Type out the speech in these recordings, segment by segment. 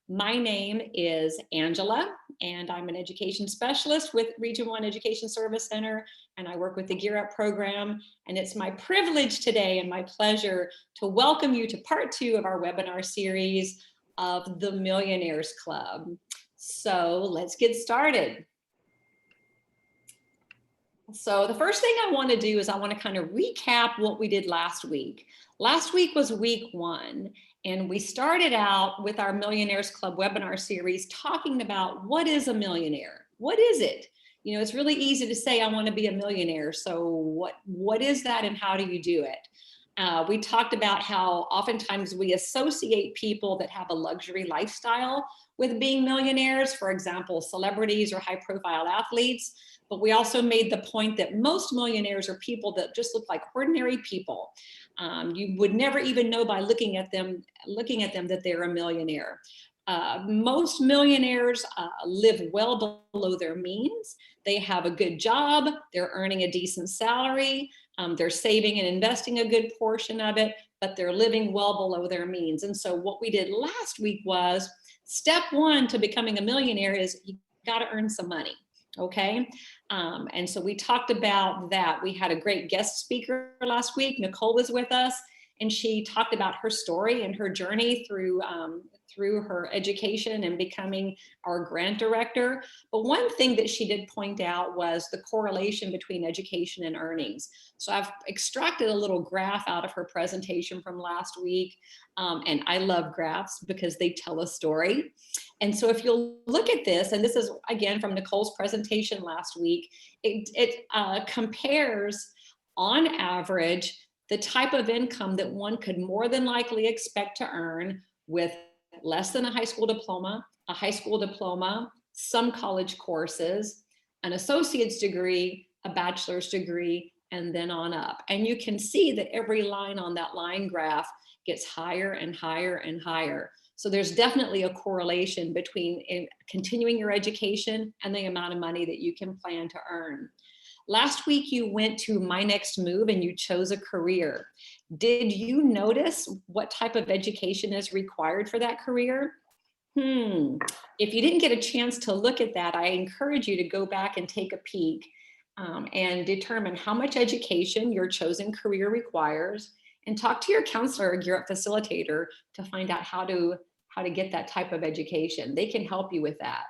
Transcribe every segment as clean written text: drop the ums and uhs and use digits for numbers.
My name is Angela, and I'm an education specialist with Region 1 Education Service Center, and I work with the Gear Up program. And it's my privilege today and my pleasure to welcome you to part 2 of our webinar series of the Millionaires Club. So let's get started. So the first thing I want to do is I want to kind of recap what we did last week. Last week was week 1, and we started out with our Millionaires Club webinar series talking about what is a millionaire? What is it? You know, it's really easy to say I want to be a millionaire. So what is that and how do you do it? We talked about how oftentimes we associate people that have a luxury lifestyle with being millionaires, for example, celebrities or high-profile athletes. But we also made the point that most millionaires are people that just look like ordinary people. You would never even know by looking at them that they're a millionaire. Most millionaires live well below their means. They have a good job. They're earning a decent salary. They're saving and investing a good portion of it, but they're living well below their means. And so what we did last week was step 1 to becoming a millionaire is you got to earn some money. Okay. And so we talked about that. We had a great guest speaker last week. Nicole was with us, and she talked about her story and her journey through her education and becoming our grant director. But one thing that she did point out was the correlation between education and earnings. So I've extracted a little graph out of her presentation from last week. And I love graphs because they tell a story. And so if you'll look at this, and this is again from Nicole's presentation last week, it compares on average the type of income that one could more than likely expect to earn with less than a high school diploma, some college courses, an associate's degree, a bachelor's degree, and then on up. And you can see that every line on that line graph gets higher and higher and higher. So there's definitely a correlation between continuing your education and the amount of money that you can plan to earn. Last week, you went to My Next Move and you chose a career. Did you notice what type of education is required for that career? If you didn't get a chance to look at that, I encourage you to go back and take a peek and determine how much education your chosen career requires, and talk to your counselor or Gear Up facilitator to find out how to get that type of education. They can help you with that.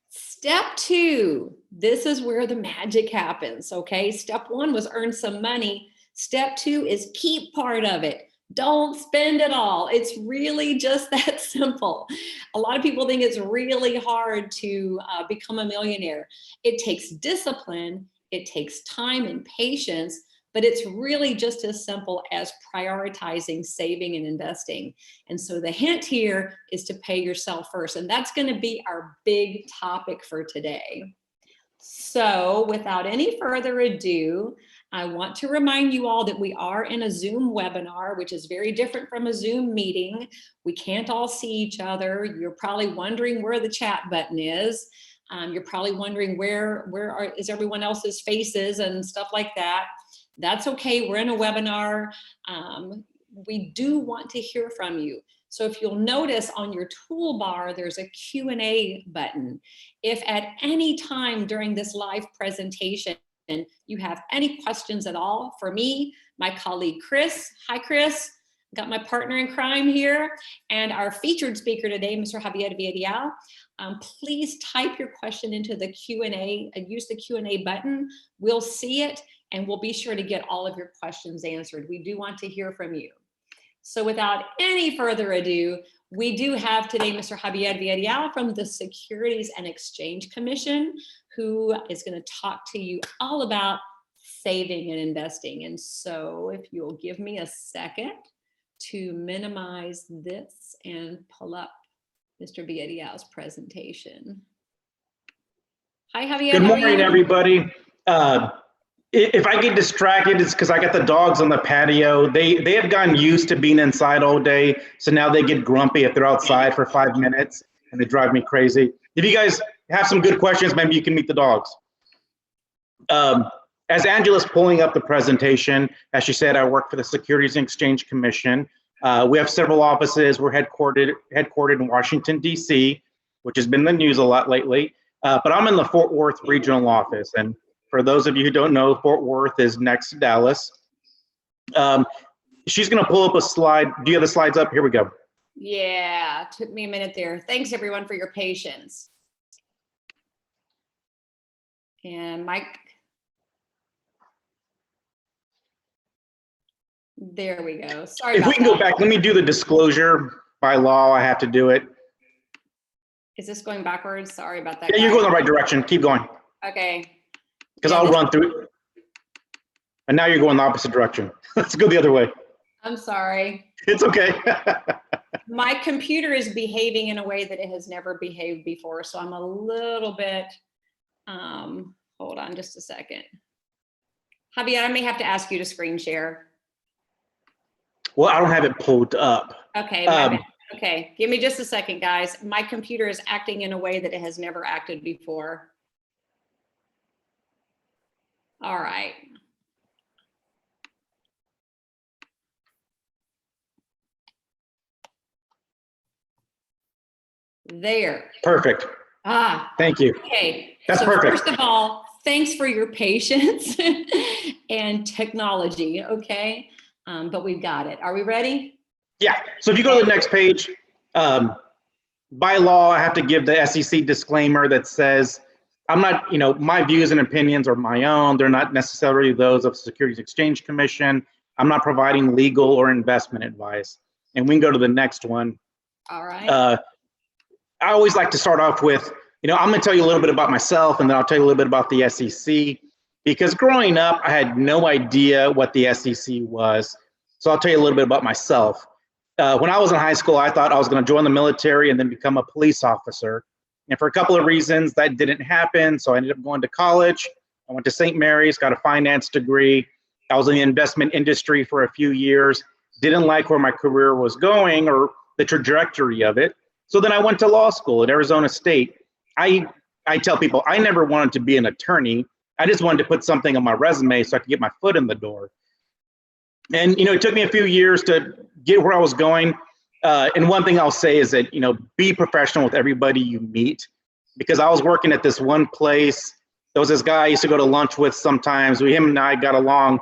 Step 2, this is where the magic happens, okay? Step 1 was earn some money. Step 2 is keep part of it. Don't spend it all. It's really just that simple. A lot of people think it's really hard to become a millionaire. It takes discipline, it takes time and patience, but it's really just as simple as prioritizing saving and investing. And so the hint here is to pay yourself first. And that's going to be our big topic for today. So without any further ado, I want to remind you all that we are in a Zoom webinar, which is very different from a Zoom meeting. We can't all see each other. You're probably wondering where the chat button is. You're probably wondering where is everyone else's faces and stuff like that. That's okay, we're in a webinar. We do want to hear from you. So if you'll notice on your toolbar, there's a Q&A button. If at any time during this live presentation, you have any questions at all for me, my colleague Chris, hi Chris, got my partner in crime here, and our featured speaker today, Mr. Javier Villarreal, please type your question into the Q&A and use the Q&A button. We'll see it, and we'll be sure to get all of your questions answered. We do want to hear from you. So without any further ado, we do have today Mr. Javier Villarreal from the Securities and Exchange Commission, who is going to talk to you all about saving and investing. And so if you'll give me a second to minimize this and pull up Mr. Villarreal's presentation. Hi, Javier. Good morning, everybody. If I get distracted, it's because I got the dogs on the patio. They have gotten used to being inside all day, so now they get grumpy if they're outside for 5 minutes, and they drive me crazy. If you guys have some good questions, maybe you can meet the dogs. As Angela's pulling up the presentation, as she said, I work for the Securities and Exchange Commission. We have several offices. We're headquartered in Washington, D.C., which has been in the news a lot lately. But I'm in the Fort Worth regional office. And for those of you who don't know, Fort Worth is next to Dallas. She's going to pull up a slide. Do you have the slides up? Here we go. Yeah, took me a minute there. Thanks everyone for your patience. And Mike. There we go. Sorry if about we can that. go back, let me do the disclosure. By law, I have to do it. Is this going backwards? Sorry about that. Yeah, you're going the right direction. Keep going. Okay. Because Yeah, I'll run through it. And now you're going the opposite direction. Let's go the other way. I'm sorry. It's okay. My computer is behaving in a way that it has never behaved before. So I'm a little bit, hold on just a second. Javier, I may have to ask you to screen share. Well, I don't have it pulled up. Okay. Okay. Give me just a second, guys. My computer is acting in a way that it has never acted before. All right. There. Perfect. Thank you. Okay. That's so perfect. First of all, thanks for your patience and technology. Okay. But we've got it. Are we ready? Yeah. So if you go to the next page, by law, I have to give the SEC disclaimer that says, I'm not, my views and opinions are my own. They're not necessarily those of the Securities Exchange Commission. I'm not providing legal or investment advice. And we can go to the next one. All right. I always like to start off with, I'm going to tell you a little bit about myself, and then I'll tell you a little bit about the SEC. Because growing up, I had no idea what the SEC was. So I'll tell you a little bit about myself. When I was in high school, I thought I was going to join the military and then become a police officer. And for a couple of reasons, that didn't happen. So I ended up going to college. I went to St. Mary's, got a finance degree. I was in the investment industry for a few years. Didn't like where my career was going or the trajectory of it. So then I went to law school at Arizona State. I tell people I never wanted to be an attorney. I just wanted to put something on my resume so I could get my foot in the door. And, it took me a few years to get where I was going. And one thing I'll say is that, be professional with everybody you meet, because I was working at this one place. There was this guy I used to go to lunch with sometimes. Him and I got along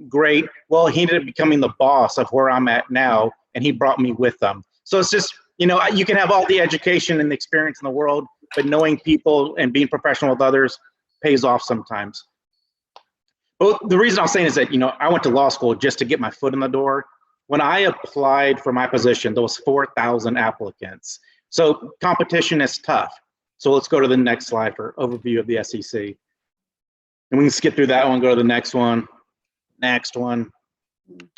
great. Well, he ended up becoming the boss of where I'm at now, and he brought me with him. So it's just, you can have all the education and the experience in the world, but knowing people and being professional with others pays off sometimes. But the reason I'm saying is that, I went to law school just to get my foot in the door. When I applied for my position, there was 4,000 applicants. So competition is tough. So let's go to the next slide for overview of the SEC. And we can skip through that one, go to the next one. Next one.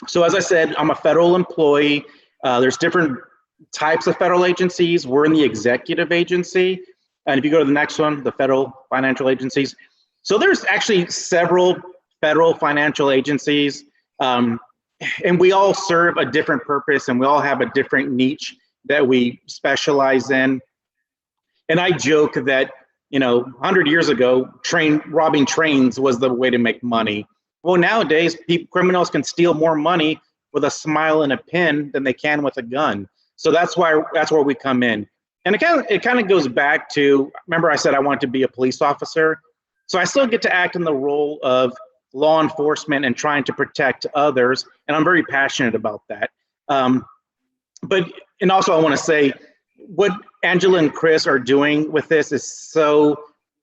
So as I said, I'm a federal employee. There's different types of federal agencies. We're in the executive agency. And if you go to the next one, the federal financial agencies. So there's actually several federal financial agencies. And we all serve a different purpose, and we all have a different niche that we specialize in. And I joke that, 100 years ago, robbing trains was the way to make money. Well, nowadays, criminals can steal more money with a smile and a pin than they can with a gun. So that's where we come in. And it kind of goes back to, remember I said I wanted to be a police officer. So I still get to act in the role of law enforcement and trying to protect others. And I'm very passionate about that. And also I want to say what Angela and Chris are doing with this is so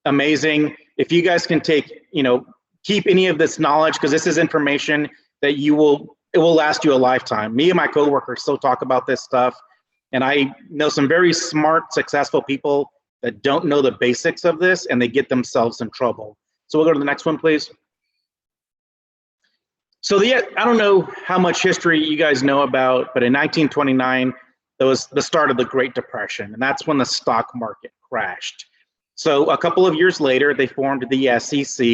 amazing. If you guys can keep any of this knowledge, because this is information that it will last you a lifetime. Me and my coworkers still talk about this stuff. And I know some very smart, successful people that don't know the basics of this, and they get themselves in trouble. So we'll go to the next one, please. So I don't know how much history you guys know about, but in 1929, there was the start of the Great Depression, and that's when the stock market crashed. So a couple of years later, they formed the SEC,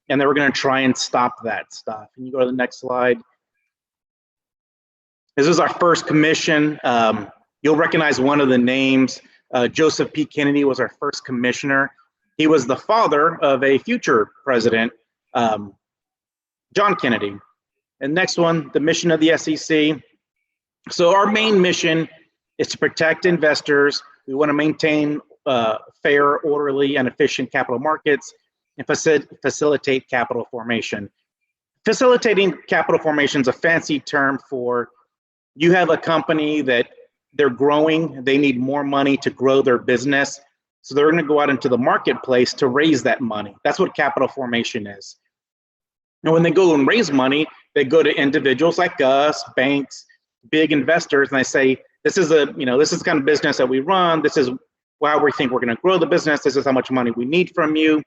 and they were going to try and stop that stuff. And you go to the next slide. This is our first commission. You'll recognize one of the names. Joseph P. Kennedy was our first commissioner. He was the father of a future president, John Kennedy. And next one, the mission of the SEC. So our main mission is to protect investors. We want to maintain fair, orderly, and efficient capital markets and facilitate capital formation. Facilitating capital formation is a fancy term for you have a company that they're growing, they need more money to grow their business. So they're going to go out into the marketplace to raise that money. That's what capital formation is. And when they go and raise money, they go to individuals like us, banks, big investors, and they say, this is this is the kind of business that we run. This is why we think we're going to grow the business. This is how much money we need from you.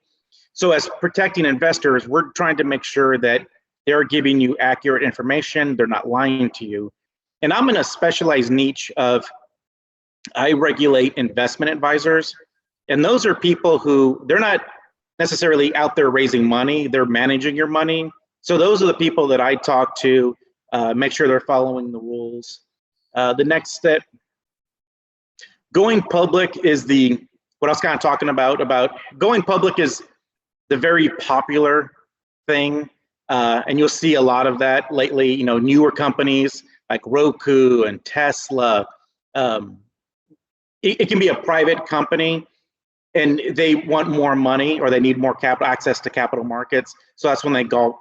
So as protecting investors, we're trying to make sure that they're giving you accurate information. They're not lying to you. And I'm in a specialized niche of, I regulate investment advisors. And those are people who, they're not necessarily out there raising money, they're managing your money. So those are the people that I talk to, make sure they're following the rules. The next step, going public is what I was kind of talking about going public is the very popular thing. And you'll see a lot of that lately, newer companies like Roku and Tesla. It can be a private company and they want more money or they need more access to capital markets. So that's when they go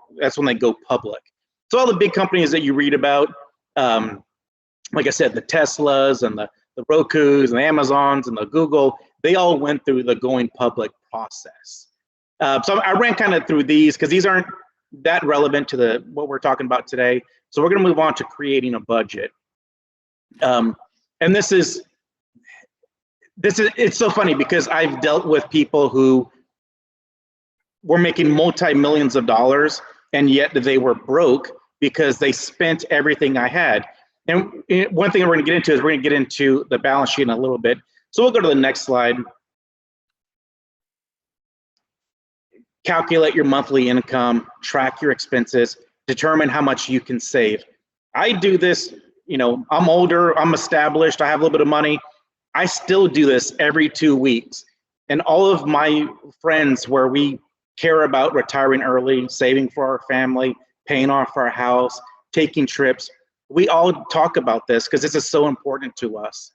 public. So all the big companies that you read about, like I said, the Teslas and the Rokus and the Amazons and the Google, they all went through the going public process. So I ran kind of through these because these aren't that relevant to what we're talking about today. So we're going to move on to creating a budget. And it's so funny because I've dealt with people who were making multi-millions of dollars and yet they were broke because they spent everything I had. And one thing we're going to get into is we're going to get into the balance sheet in a little bit. So we'll go to the next slide. Calculate your monthly income, track your expenses, determine how much you can save. I do this, I'm older, I'm established, I have a little bit of money. I still do this every 2 weeks. And all of my friends where we care about retiring early, saving for our family, paying off our house, taking trips, we all talk about this because this is so important to us.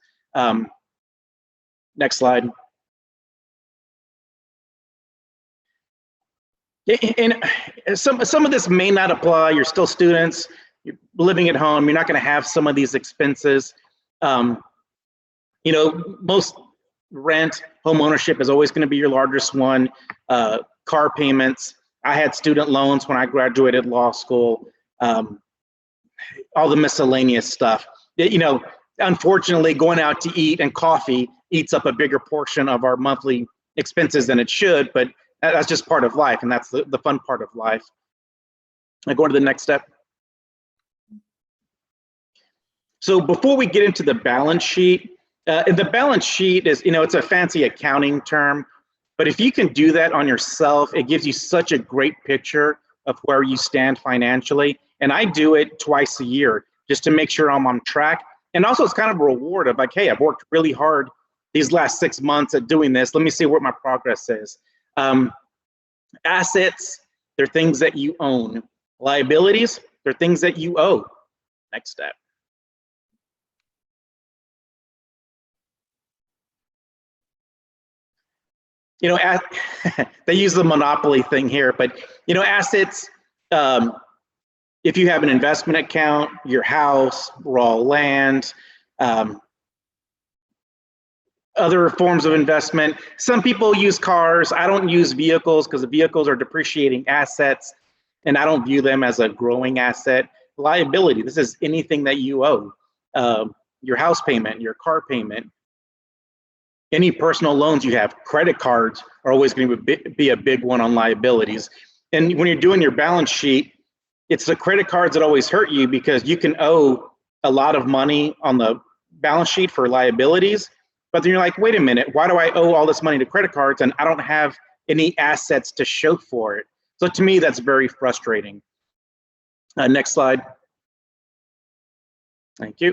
Next slide. And some of this may not apply. You're still students, you're living at home, you're not going to have some of these expenses. Most rent, home ownership is always going to be your largest one. Car payments. I had student loans when I graduated law school. All the miscellaneous stuff. Unfortunately, going out to eat and coffee eats up a bigger portion of our monthly expenses than it should, but that's just part of life, and that's the fun part of life. I go to the next step. So before we get into the balance sheet, the balance sheet is, it's a fancy accounting term, but if you can do that on yourself, it gives you such a great picture of where you stand financially. And I do it twice a year just to make sure I'm on track. And also it's kind of a reward of like, hey, I've worked really hard these last 6 months at doing this. Let me see what my progress is. Assets, they're things that you own. Liabilities, they're things that you owe. Next step. They use the monopoly thing here, but assets, if you have an investment account, your house, raw land, other forms of investment. Some people use cars. I don't use vehicles because the vehicles are depreciating assets and I don't view them as a growing asset. Liability, this is anything that you owe. Your house payment, your car payment, any personal loans you have. Credit cards are always going to be a big one on liabilities. And when you're doing your balance sheet, it's the credit cards that always hurt you because you can owe a lot of money on the balance sheet for liabilities. But then you're like, wait a minute, why do I owe all this money to credit cards and I don't have any assets to show for it? So to me, that's very frustrating. Next slide. Thank you.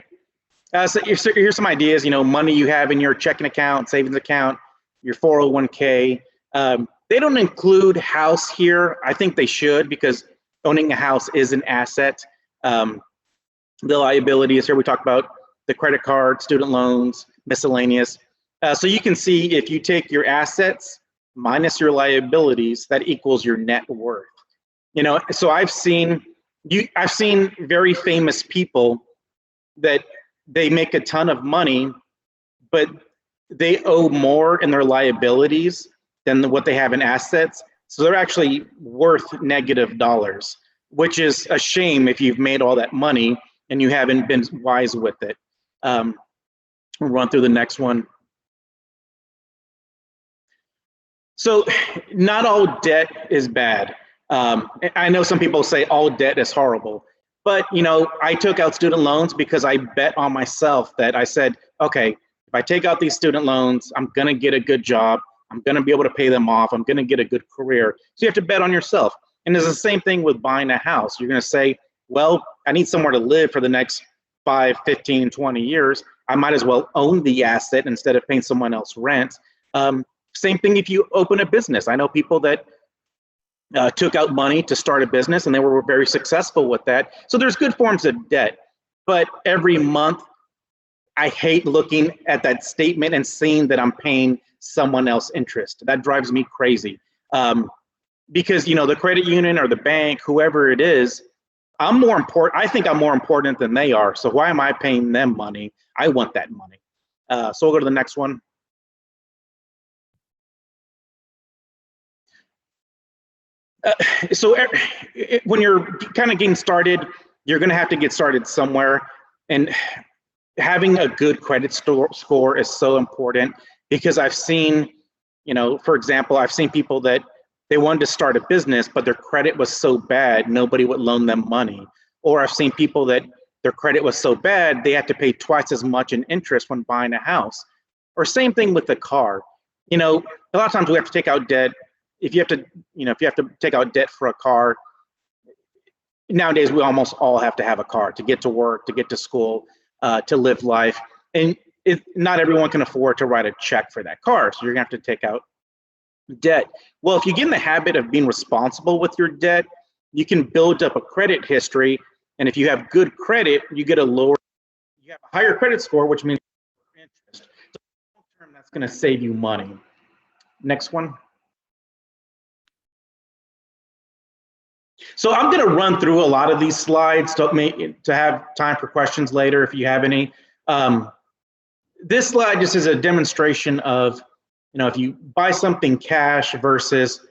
So here's some ideas, money you have in your checking account, savings account, your 401k. They don't include house here. I think they should because owning a house is an asset. the liabilities here. We talked about the credit card, student loans, miscellaneous. So you can see if you take your assets minus your liabilities, that equals your net worth. You know, so I've seen very famous people that they make a ton of money, but they owe more in their liabilities than what they have in assets. So they're actually worth negative dollars, which is a shame if you've made all that money and you haven't been wise with it. We'll run through the next one. So not all debt is bad. I know some people say all debt is horrible, but you know, I took out student loans because I bet on myself that I said, okay, if I take out these student loans, I'm gonna get a good job. I'm gonna be able to pay them off. I'm gonna get a good career. So you have to bet on yourself. And it's the same thing with buying a house. You're gonna say, well, I need somewhere to live for the next 5, 15, 20 years. I might as well own the asset instead of paying someone else rent. Same thing if you open a business. I know people that took out money to start a business and they were very successful with that. So there's good forms of debt, but every month I hate looking at that statement and seeing that I'm paying someone else interest. That drives me crazy. Because you know, the credit union or the bank, whoever it is, I'm more important. I think I'm more important than they are. So why am I paying them money? I want that money. So we'll go to the next one. So when you're kind of getting started, you're going to have to get started somewhere. And having a good credit score is so important because I've seen, you know, for example, I've seen people that they wanted to start a business, but their credit was so bad, nobody would loan them money. Or I've seen people that their credit was so bad, they had to pay twice as much in interest when buying a house. Or same thing with the car. You know, a lot of times we have to take out debt. If you have to take out debt for a car, nowadays we almost all have to have a car to get to work, to get to school, to live life. And not everyone can afford to write a check for that car, so you're gonna have to take out debt. Well, if you get in the habit of being responsible with your debt, you can build up a credit history, and if you have good credit, you have a higher credit score, which means interest. So long term, that's gonna save you money. Next one. So I'm going to run through a lot of these slides to have time for questions later if you have any. This slide just is a demonstration of, you know, if you buy something cash versus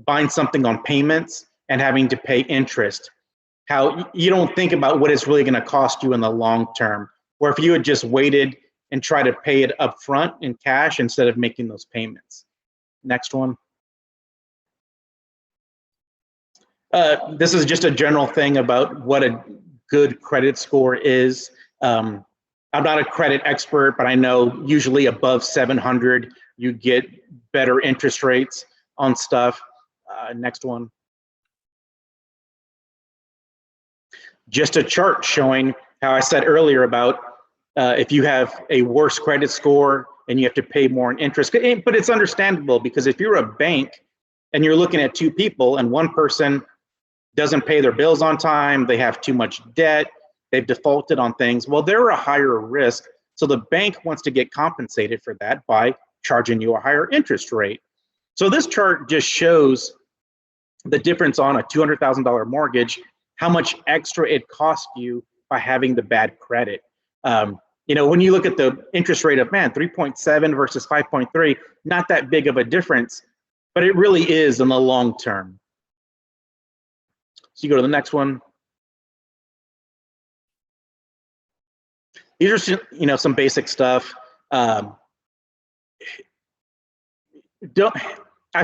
buying something on payments and having to pay interest, how you don't think about what it's really going to cost you in the long term. Or if you had just waited and try to pay it up front in cash instead of making those payments. Next one. This is just a general thing about what a good credit score is. I'm not a credit expert, but I know usually above 700, you get better interest rates on stuff. Next one. Just a chart showing how I said earlier about if you have a worse credit score and you have to pay more in interest. But it's understandable because if you're a bank and you're looking at two people and one person doesn't pay their bills on time, they have too much debt, they've defaulted on things, well, they're a higher risk. So the bank wants to get compensated for that by charging you a higher interest rate. So this chart just shows the difference on a $200,000 mortgage, how much extra it costs you by having the bad credit. You know, when you look at the interest rate of, man, 3.7 versus 5.3, not that big of a difference, but it really is in the long term. So you go to the next one. These are, you know, some basic stuff. I've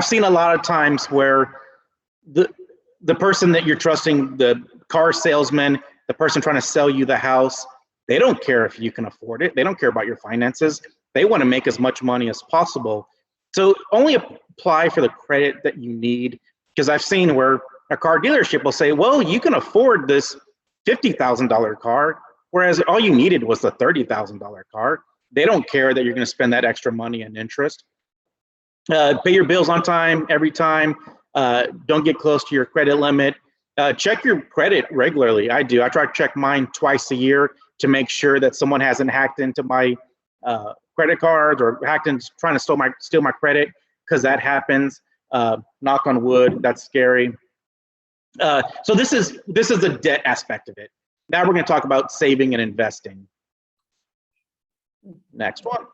seen a lot of times where the person that you're trusting, the car salesman, the person trying to sell you the house, they don't care if you can afford it. They don't care about your finances. They want to make as much money as possible. So only apply for the credit that you need, because I've seen where a car dealership will say, well, you can afford this $50,000 car, whereas all you needed was the $30,000 car. They don't care that you're going to spend that extra money in interest. Pay your bills on time, every time. Don't get close to your credit limit. Check your credit regularly. I do. I try to check mine twice a year to make sure that someone hasn't hacked into my credit cards or hacked into trying to steal my credit, because that happens. Knock on wood. That's scary. So this is the debt aspect of it. Now we're going to talk about saving and investing. Next one.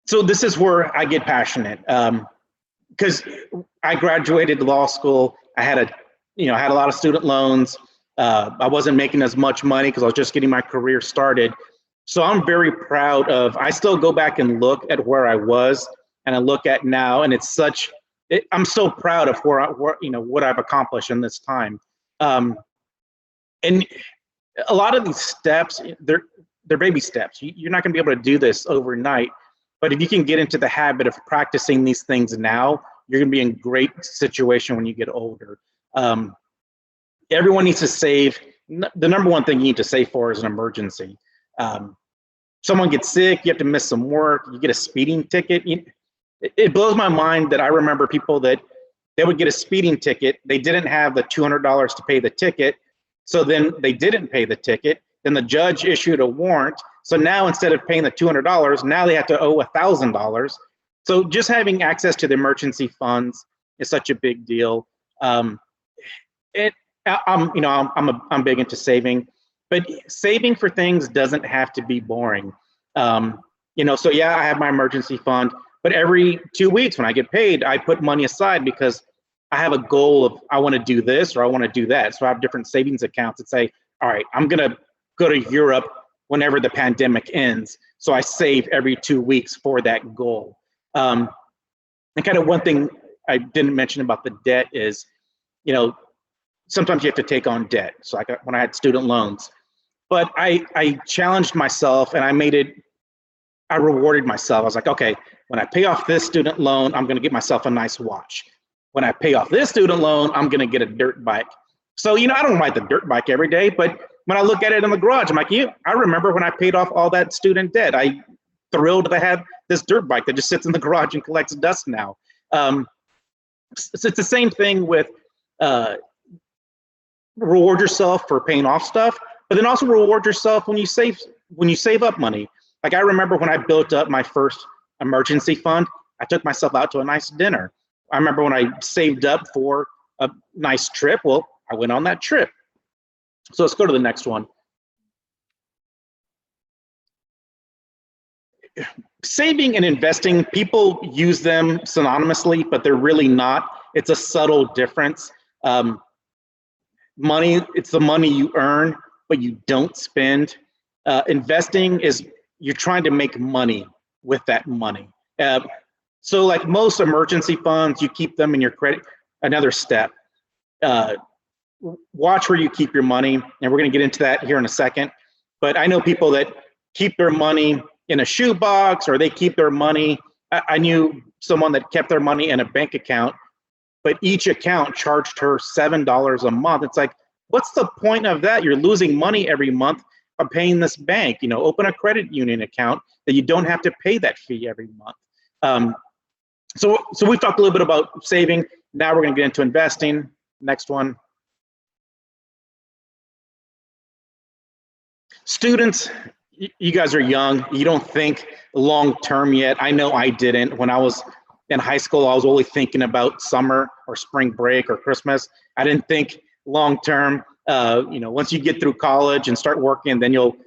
So this is where I get passionate, because I graduated law school. I had a lot of student loans. I wasn't making as much money because I was just getting my career started. So I'm very proud of. I still go back and look at where I was, and I look at now, and it's such. I'm so proud of what I've accomplished in this time. And a lot of these steps, they're baby steps. You're not going to be able to do this overnight. But if you can get into the habit of practicing these things now, you're going to be in great situation when you get older. Everyone needs to save. The number one thing you need to save for is an emergency. Someone gets sick, you have to miss some work, you get a speeding ticket. It blows my mind that I remember people that they would get a speeding ticket. They didn't have the $200 to pay the ticket. So then they didn't pay the ticket. Then the judge issued a warrant. So now instead of paying the $200, now they have to owe $1,000. So just having access to the emergency funds is such a big deal. I'm big into saving, but saving for things doesn't have to be boring. So yeah, I have my emergency fund, but every 2 weeks when I get paid, I put money aside because I have a goal of I want to do this or I want to do that. So I have different savings accounts that say, all right, I'm going to go to Europe whenever the pandemic ends. So I save every 2 weeks for that goal. And kind of one thing I didn't mention about the debt is, sometimes you have to take on debt. So when I had student loans, but I challenged myself and I rewarded myself. I was like, okay, when I pay off this student loan, I'm going to get myself a nice watch. When I pay off this student loan, I'm going to get a dirt bike. So, I don't ride the dirt bike every day, but when I look at it in the garage, I'm like, I remember when I paid off all that student debt. I'm thrilled to have this dirt bike that just sits in the garage and collects dust now. So it's the same thing with reward yourself for paying off stuff, but then also reward yourself when you save up money. Like I remember when I built up my first emergency fund, I took myself out to a nice dinner. I remember when I saved up for a nice trip, well, I went on that trip. So let's go to the next one. Saving and investing, people use them synonymously, but they're really not. It's a subtle difference. Money, it's the money you earn, but you don't spend. Investing is you're trying to make money with that money. So like most emergency funds, you keep them in your credit. Another step, watch where you keep your money. And we're gonna get into that here in a second. But I know people that keep their money in a shoebox or they keep their money. I knew someone that kept their money in a bank account, but each account charged her $7 a month. It's like, what's the point of that? You're losing money every month by paying this bank. Open a credit union account that you don't have to pay that fee every month. So we've talked a little bit about saving. Now we're going to get into investing. Next one. Students, you guys are young. You don't think long term yet. I know I didn't. When I was in high school, I was only thinking about summer or spring break or Christmas. I didn't think long term. Once you get through college and start working, then you'll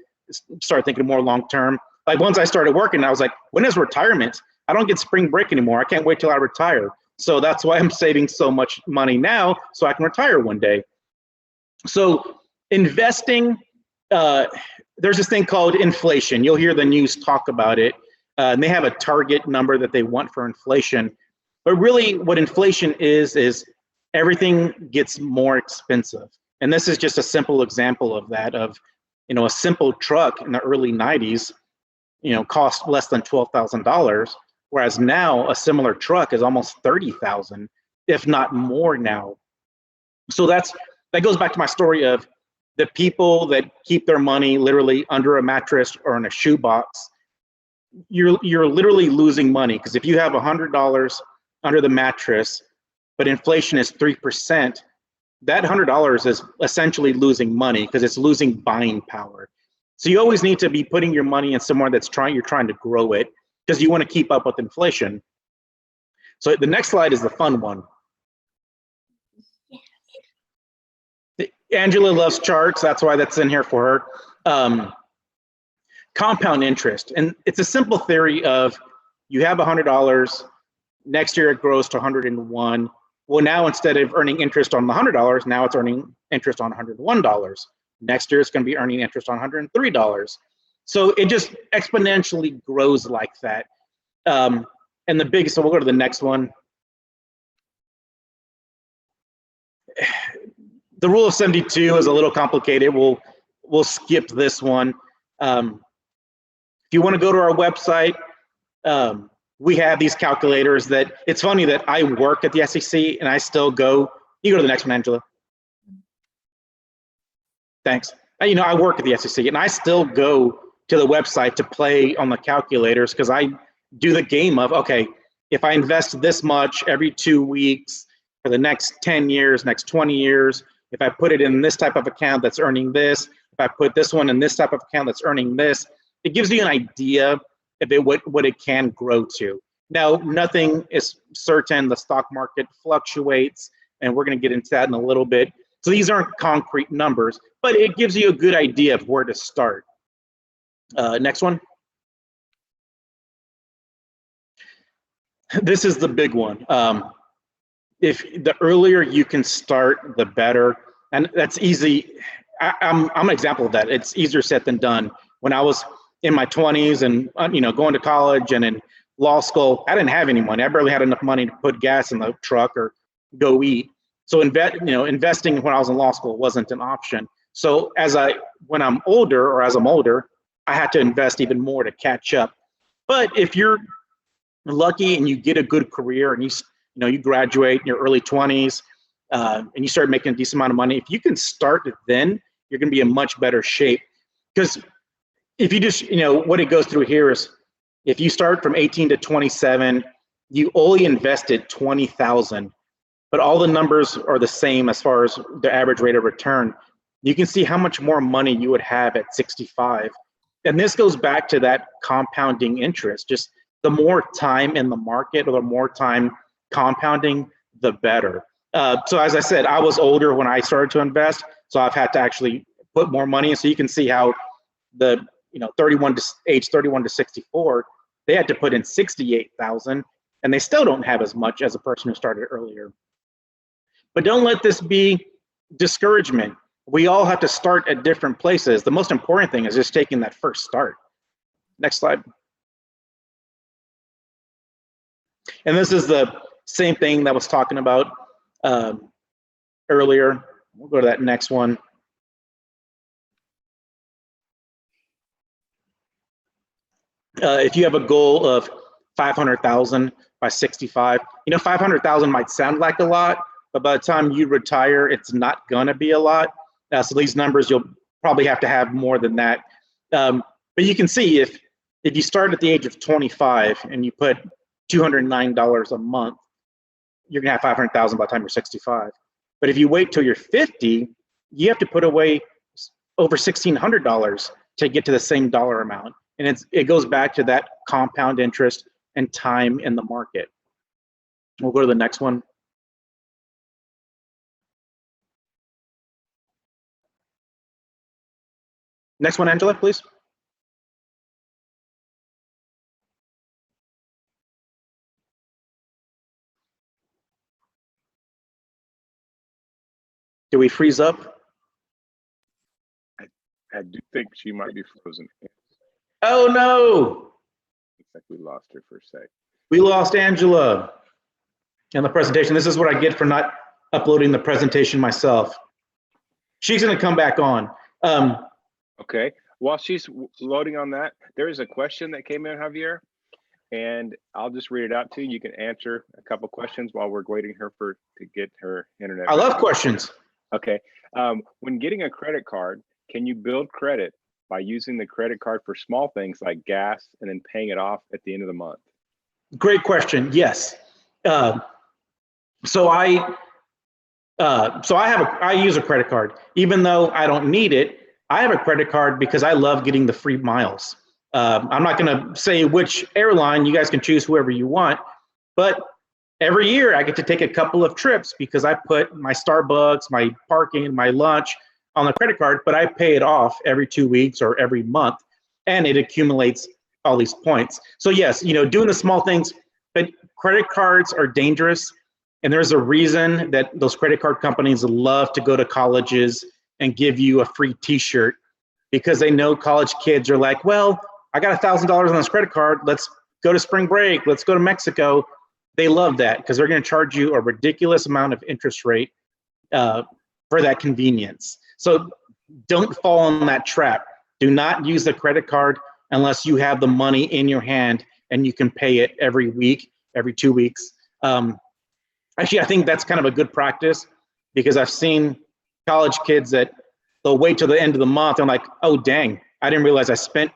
start thinking more long term. Like once I started working, I was like, when is retirement? I don't get spring break anymore. I can't wait till I retire. So that's why I'm saving so much money now so I can retire one day. So investing, there's this thing called inflation. You'll hear the news talk about it. And they have a target number that they want for inflation. But really what inflation is everything gets more expensive. And this is just a simple example of that, of, a simple truck in the early 90s, cost less than $12,000. Whereas now a similar truck is almost $30,000, if not more now. So that goes back to my story of the people that keep their money literally under a mattress or in a shoebox. You're literally losing money, because if you have $100 under the mattress, but inflation is 3%, that $100 is essentially losing money because it's losing buying power. So you always need to be putting your money in somewhere you're trying to grow it because you want to keep up with inflation. So the next slide is the fun one. Angela loves charts. That's why that's in here for her. Compound interest. And it's a simple theory of you have $100. Next year it grows to 101. Well, now instead of earning interest on the $100, now it's earning interest on $101. Next year it's going to be earning interest on $103. So it just exponentially grows like that. And the biggest, so we'll go to the next one. The rule of 72 is a little complicated. We'll skip this one. If you want to go to our website, we have these calculators that, it's funny that I work at the SEC and I still go, you go to the next one, Angela. Thanks. I work at the SEC and I still go to the website to play on the calculators because I do the game of, okay, if I invest this much every 2 weeks for the next 10 years, next 20 years, if I put it in this type of account that's earning this, if I put this one in this type of account that's earning this, it gives you an idea of what it can grow to. Now, nothing is certain. The stock market fluctuates, and we're going to get into that in a little bit. So these aren't concrete numbers, but it gives you a good idea of where to start. Next one. This is the big one. If the earlier you can start, the better. And that's easy. I'm an example of that. It's easier said than done. When I was in my 20s and going to college and in law school, I didn't have any money. I barely had enough money to put gas in the truck or go eat. So investing when I was in law school wasn't an option. So when I'm older, I had to invest even more to catch up. But if you're lucky and you get a good career and you graduate in your early 20s and you start making a decent amount of money, if you can start then, you're going to be in much better shape. Because if you just, what it goes through here is if you start from 18 to 27, you only invested 20,000, but all the numbers are the same as far as the average rate of return. You can see how much more money you would have at 65. And this goes back to that compounding interest. Just the more time in the market or the more time compounding, the better. So as I said, I was older when I started to invest, so I've had to actually put more money in. So you can see how the age 31 to 64, they had to put in 68,000, and they still don't have as much as a person who started earlier. But don't let this be discouragement. We all have to start at different places. The most important thing is just taking that first start. Next slide. And this is the same thing that I was talking about earlier. We'll go to that next one. If you have a goal of 500,000 by 65, 500,000 might sound like a lot, but by the time you retire, it's not gonna be a lot. So these numbers, you'll probably have to have more than that. But you can see if you start at the age of 25 and you put $209 a month, you're gonna have 500,000 by the time you're 65. But if you wait till you're 50, you have to put away over $1,600 to get to the same dollar amount. And it goes back to that compound interest and time in the market. We'll go to the next one. Next one, Angela, please. Do we freeze up? I do think she might be frozen. Oh no! Looks like we lost her for a sec. We lost Angela in the presentation. This is what I get for not uploading the presentation myself. She's gonna come back on. Okay, while she's loading on that, there is a question that came in, Javier, and I'll just read it out to you. You can answer a couple questions while we're waiting to get her internet. I love questions. Okay, when getting a credit card, can you build credit by using the credit card for small things like gas and then paying it off at the end of the month? Great question. Yes. Uh, so I I use a credit card, even though I don't need it. I have a credit card because I love getting the free miles. I'm not going to say which airline. You guys can choose whoever you want, but every year I get to take a couple of trips because I put my Starbucks, my parking, my lunch on the credit card, but I pay it off every 2 weeks or every month, and it accumulates all these points. So yes, doing the small things, but credit cards are dangerous. And there's a reason that those credit card companies love to go to colleges and give you a free t-shirt, because they know college kids are like, well, I got $1,000 on this credit card. Let's go to spring break. Let's go to Mexico. They love that because they're going to charge you a ridiculous amount of interest rate for that convenience. So don't fall in that trap. Do not use the credit card unless you have the money in your hand and you can pay it every week, every 2 weeks. Actually, I think that's kind of a good practice, because I've seen college kids that they'll wait till the end of the month and like, oh, dang, I didn't realize I spent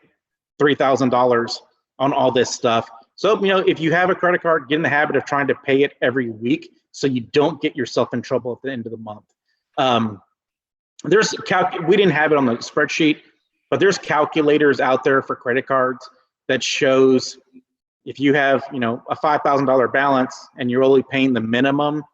$3,000 on all this stuff. So, if you have a credit card, get in the habit of trying to pay it every week so you don't get yourself in trouble at the end of the month. We didn't have it on the spreadsheet, but there's calculators out there for credit cards that shows if you have, a $5,000 balance and you're only paying the minimum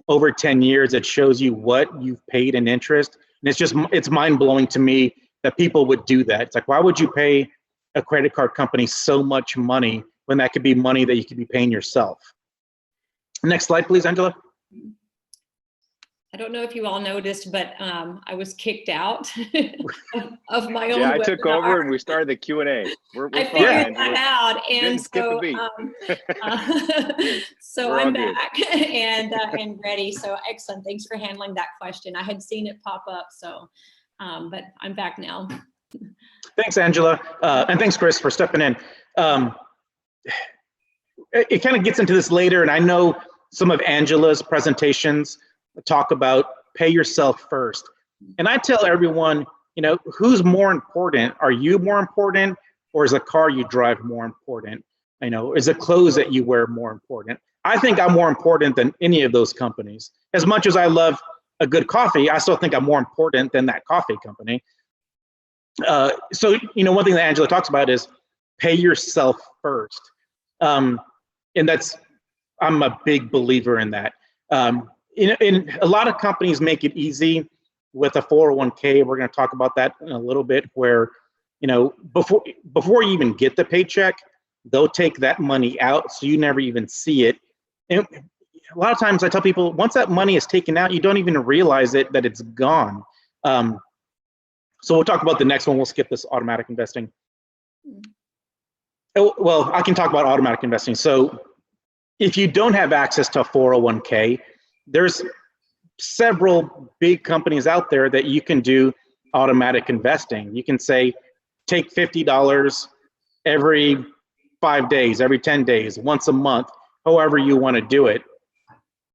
over 10 years, it shows you what you've paid in interest. And it's mind blowing to me that people would do that. It's like, why would you pay a credit card company so much money when that could be money that you could be paying yourself? Next slide, please, Angela. I don't know if you all noticed, but I was kicked out of my own. Yeah, I webinar. took over and we started the Q&A. I figured that out, and so so I'm back and ready. So excellent. Thanks for handling that question. I had seen it pop up, so but I'm back now. Thanks, Angela, and thanks, Chris, for stepping in. It kind of gets into this later, and I know some of Angela's presentations talk about pay yourself first. And I tell everyone, who's more important? Are you more important, or is the car you drive more important? Is the clothes that you wear more important? I think I'm more important than any of those companies. As much as I love a good coffee, I still think I'm more important than that coffee company. So, one thing that Angela talks about is pay yourself first. And I'm a big believer in that. In a lot of companies make it easy with a 401k. We're going to talk about that in a little bit, where, before you even get the paycheck, they'll take that money out so you never even see it. And a lot of times I tell people, once that money is taken out, you don't even realize that it's gone. So we'll talk about the next one. We'll skip this automatic investing. Oh, well, I can talk about automatic investing. So if you don't have access to a 401k, there's several big companies out there that you can do automatic investing. You can say, take $50 every 5 days, every 10 days, once a month, however you want to do it.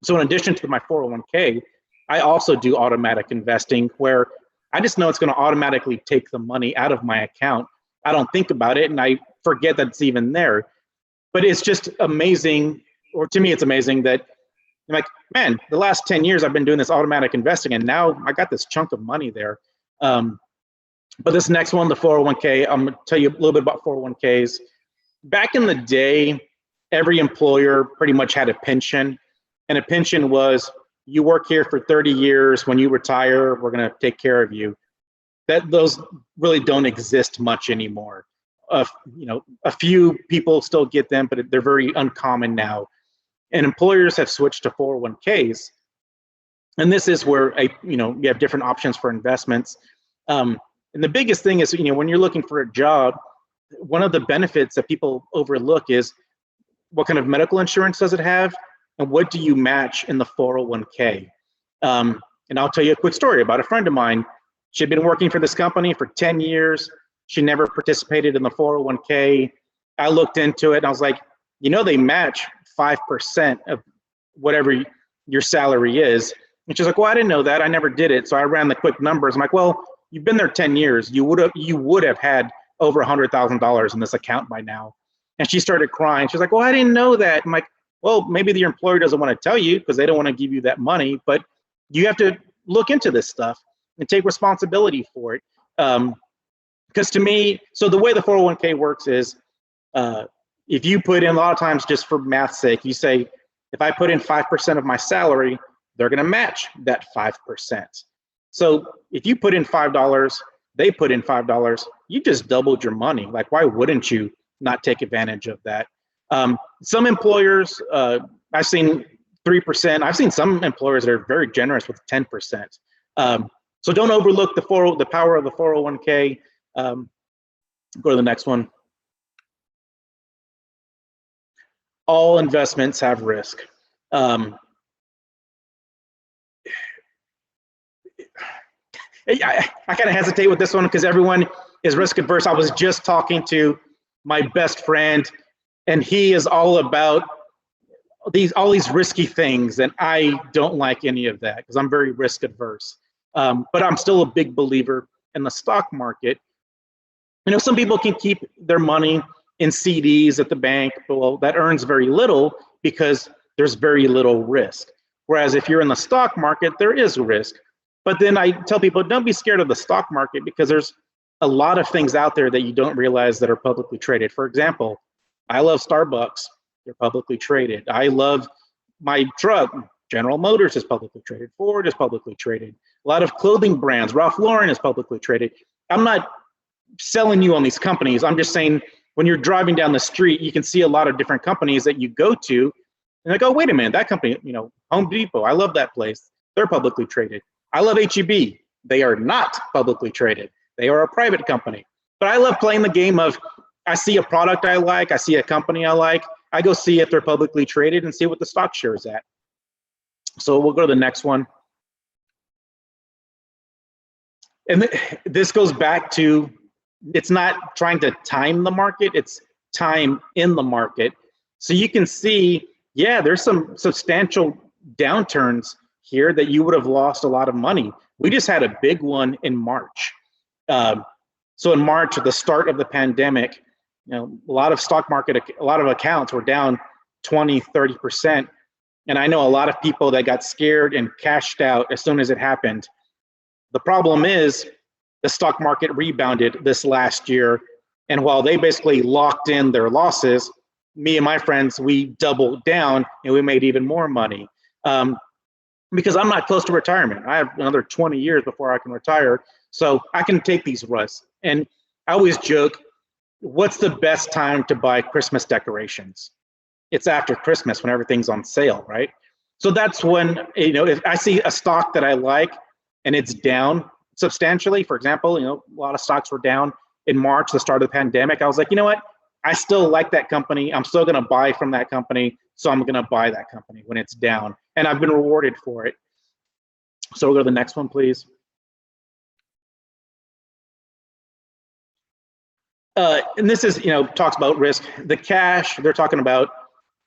So in addition to my 401k, I also do automatic investing, where I just know it's going to automatically take the money out of my account. I don't think about it and I forget that it's even there. But it's just amazing, or to me it's amazing, that I'm like, man, the last 10 years I've been doing this automatic investing, and now I got this chunk of money there. But this next one, the 401k, I'm gonna tell you a little bit about 401ks. Back in the day, every employer pretty much had a pension, and a pension was, you work here for 30 years, when you retire, we're gonna take care of you. Those really don't exist much anymore. A few people still get them, but they're very uncommon now. And employers have switched to 401ks. And this is where you have different options for investments. And the biggest thing is, when you're looking for a job, one of the benefits that people overlook is, what kind of medical insurance does it have? And what do you match in the 401k? And I'll tell you a quick story about a friend of mine. She'd been working for this company for 10 years. She never participated in the 401k. I looked into it and I was like, they match 5% of whatever your salary is. And she's like, well, I didn't know that. I never did it. So I ran the quick numbers. I'm like, well, you've been there 10 years. You would have had over $100,000 in this account by now. And she started crying. She's like, well, I didn't know that. I'm like, Well, maybe the employer doesn't want to tell you because they don't want to give you that money, but you have to look into this stuff and take responsibility for it. Because to me, so the way the 401k works is, if you put in, a lot of times just for math's sake, you say, if I put in 5% of my salary, they're going to match that 5%. So if you put in $5, they put in $5, you just doubled your money. Like, why wouldn't you not take advantage of that? Some employers, I've seen 3%. I've seen some employers that are very generous with 10%. So don't overlook the power of the 401k. Go to the next one. All investments have risk. I kind of hesitate with this one because everyone is risk adverse. I was just talking to my best friend, and he is all about all these risky things, and I don't like any of that because I'm very risk adverse. But I'm still a big believer in the stock market. You know, some people can keep their money in CDs at the bank, but well, that earns very little because there's very little risk. Whereas if you're in the stock market, there is risk. But then I tell people, don't be scared of the stock market because there's a lot of things out there that you don't realize that are publicly traded. For example, I love Starbucks. They're publicly traded. I love my truck. General Motors is publicly traded. Ford is publicly traded. A lot of clothing brands. Ralph Lauren is publicly traded. I'm not selling you on these companies. I'm just saying when you're driving down the street, you can see a lot of different companies that you go to and like, oh, wait a minute, that company, you know, Home Depot, I love that place. They're publicly traded. I love HEB. They are not publicly traded. They are a private company. But I love playing the game of, I see a product I like, I see a company I like, I go see if they're publicly traded and see what the stock share is at. So we'll go to the next one. And this goes back to, it's not trying to time the market, it's time in the market. So you can see, yeah, there's some substantial downturns here that you would have lost a lot of money. We just had a big one in March. So in March, at the start of the pandemic, you know, a lot of stock market, a lot of accounts were down 20, 30%. And I know a lot of people that got scared and cashed out as soon as it happened. The problem is the stock market rebounded this last year. And while they basically locked in their losses, me and my friends, we doubled down and we made even more money. Because I'm not close to retirement. I have another 20 years before I can retire. So I can take these risks. And I always joke, what's the best time to buy Christmas decorations? It's after Christmas when everything's on sale, right? So that's when, you know, if I see a stock that I like and it's down substantially, for example, you know, a lot of stocks were down in March, the start of the pandemic. I was like, you know what? I still like that company. I'm still going to buy from that company. So I'm going to buy that company when it's down. And I've been rewarded for it. So we'll go to the next one, please. And this is, you know, talks about risk. The cash, they're talking about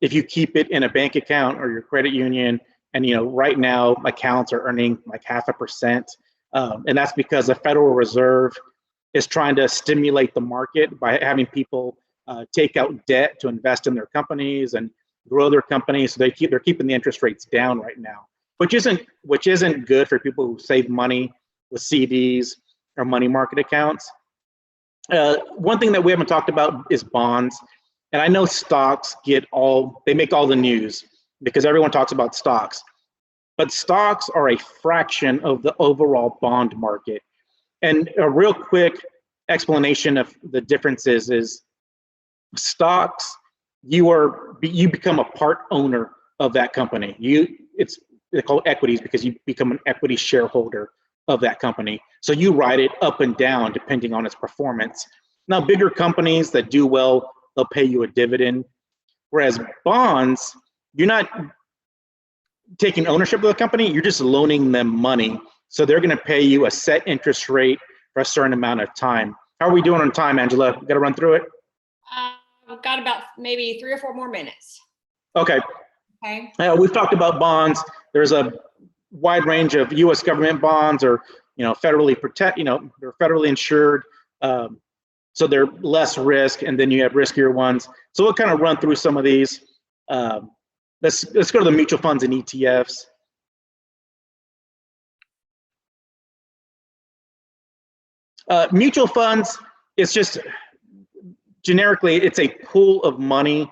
if you keep it in a bank account or your credit union, and, you know, right now accounts are earning like 0.5%. And that's because the Federal Reserve is trying to stimulate the market by having people take out debt to invest in their companies and grow their companies. So they're keeping the interest rates down right now, which isn't good for people who save money with CDs or money market accounts. One thing that we haven't talked about is bonds. And I know stocks they make all the news because everyone talks about stocks. But stocks are a fraction of the overall bond market. And a real quick explanation of the differences is stocks, you become a part owner of that company. They're called equities because you become an equity shareholder of that company. So you ride it up and down depending on its performance. Now, bigger companies that do well, they'll pay you a dividend. Whereas bonds, you're not taking ownership of the company, you're just loaning them money. So they're going to pay you a set interest rate for a certain amount of time. How are we doing on time, Angela? Got to run through it? We've got about maybe 3 or 4 more minutes. Okay. Okay. We've talked about bonds. There's a wide range of U.S. government bonds, or, you know, they're federally insured. So they're less risk, and then you have riskier ones. So we'll kind of run through some of these. Let's go to the mutual funds and ETFs. Mutual funds, it's just generically, it's a pool of money,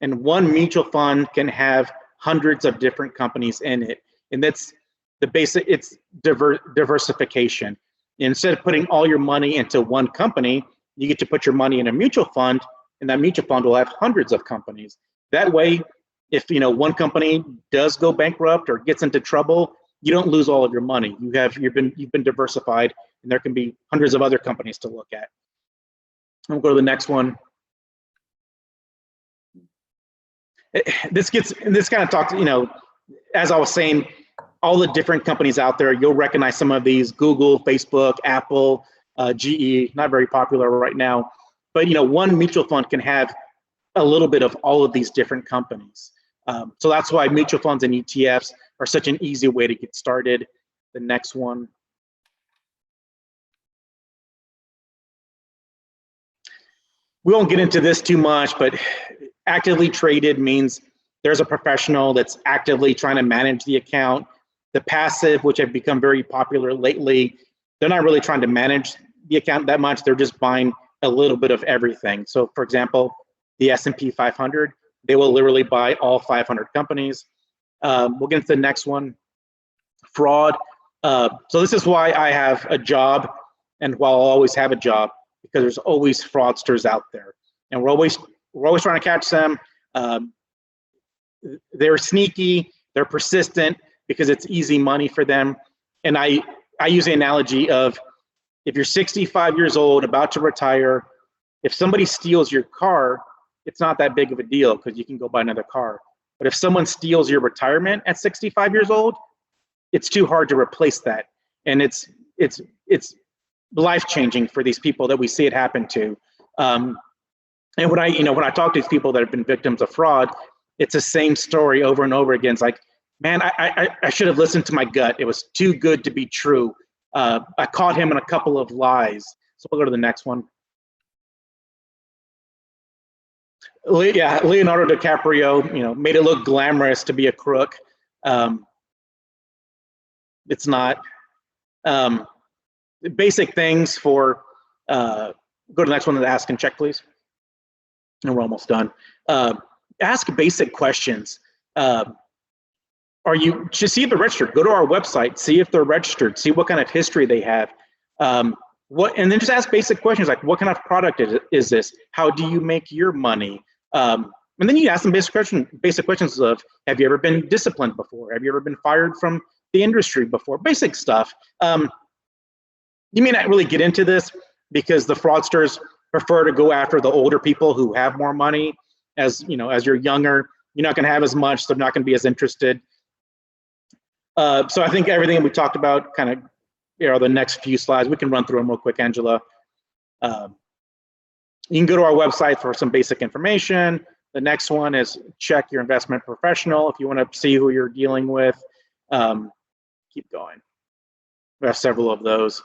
and one mutual fund can have hundreds of different companies in it. And that's the basic, it's diversification. Instead of putting all your money into one company, you get to put your money in a mutual fund, and that mutual fund will have hundreds of companies. That way, if one company does go bankrupt or gets into trouble, you don't lose all of your money. You've been diversified, and there can be hundreds of other companies to look at. I'll go to the next one. This kind of talks, as I was saying, all the different companies out there, you'll recognize some of these: Google, Facebook, Apple, GE, not very popular right now. But one mutual fund can have a little bit of all of these different companies. So that's why mutual funds and ETFs are such an easy way to get started. The next one. We won't get into this too much, but actively traded means there's a professional that's actively trying to manage the account. The passive, which have become very popular lately, they're not really trying to manage the account that much. They're just buying a little bit of everything. So for example, the S&P 500, they will literally buy all 500 companies. We'll get into the next one. Fraud. So this is why I have a job, and why I'll always have a job, because there's always fraudsters out there, and we're always trying to catch them. They're sneaky, they're persistent, because it's easy money for them. And I use the analogy of, if you're 65 years old, about to retire, if somebody steals your car, it's not that big of a deal because you can go buy another car. But if someone steals your retirement at 65 years old, it's too hard to replace that. And it's life-changing for these people that we see it happen to. And when I talk to these people that have been victims of fraud, it's the same story over and over again. It's like, man, I should have listened to my gut. It was too good to be true. I caught him in a couple of lies. So we'll go to the next one. Yeah, Leonardo DiCaprio, made it look glamorous to be a crook. It's not. Basic things for, go to the next one, the ask and check, please. And we're almost done. Ask basic questions. Just see if they're registered. Go to our website, see if they're registered, see what kind of history they have. And then just ask basic questions like, what kind of product is this? How do you make your money? And then you ask them basic questions of, have you ever been disciplined before? Have you ever been fired from the industry before? Basic stuff. You may not really get into this because the fraudsters prefer to go after the older people who have more money. As you're younger, you're not going to have as much, so they're not going to be as interested. So I think everything we talked about, kind of, the next few slides, we can run through them real quick, Angela. You can go to our website for some basic information. The next one is check your investment professional if you want to see who you're dealing with. Keep going. We have several of those.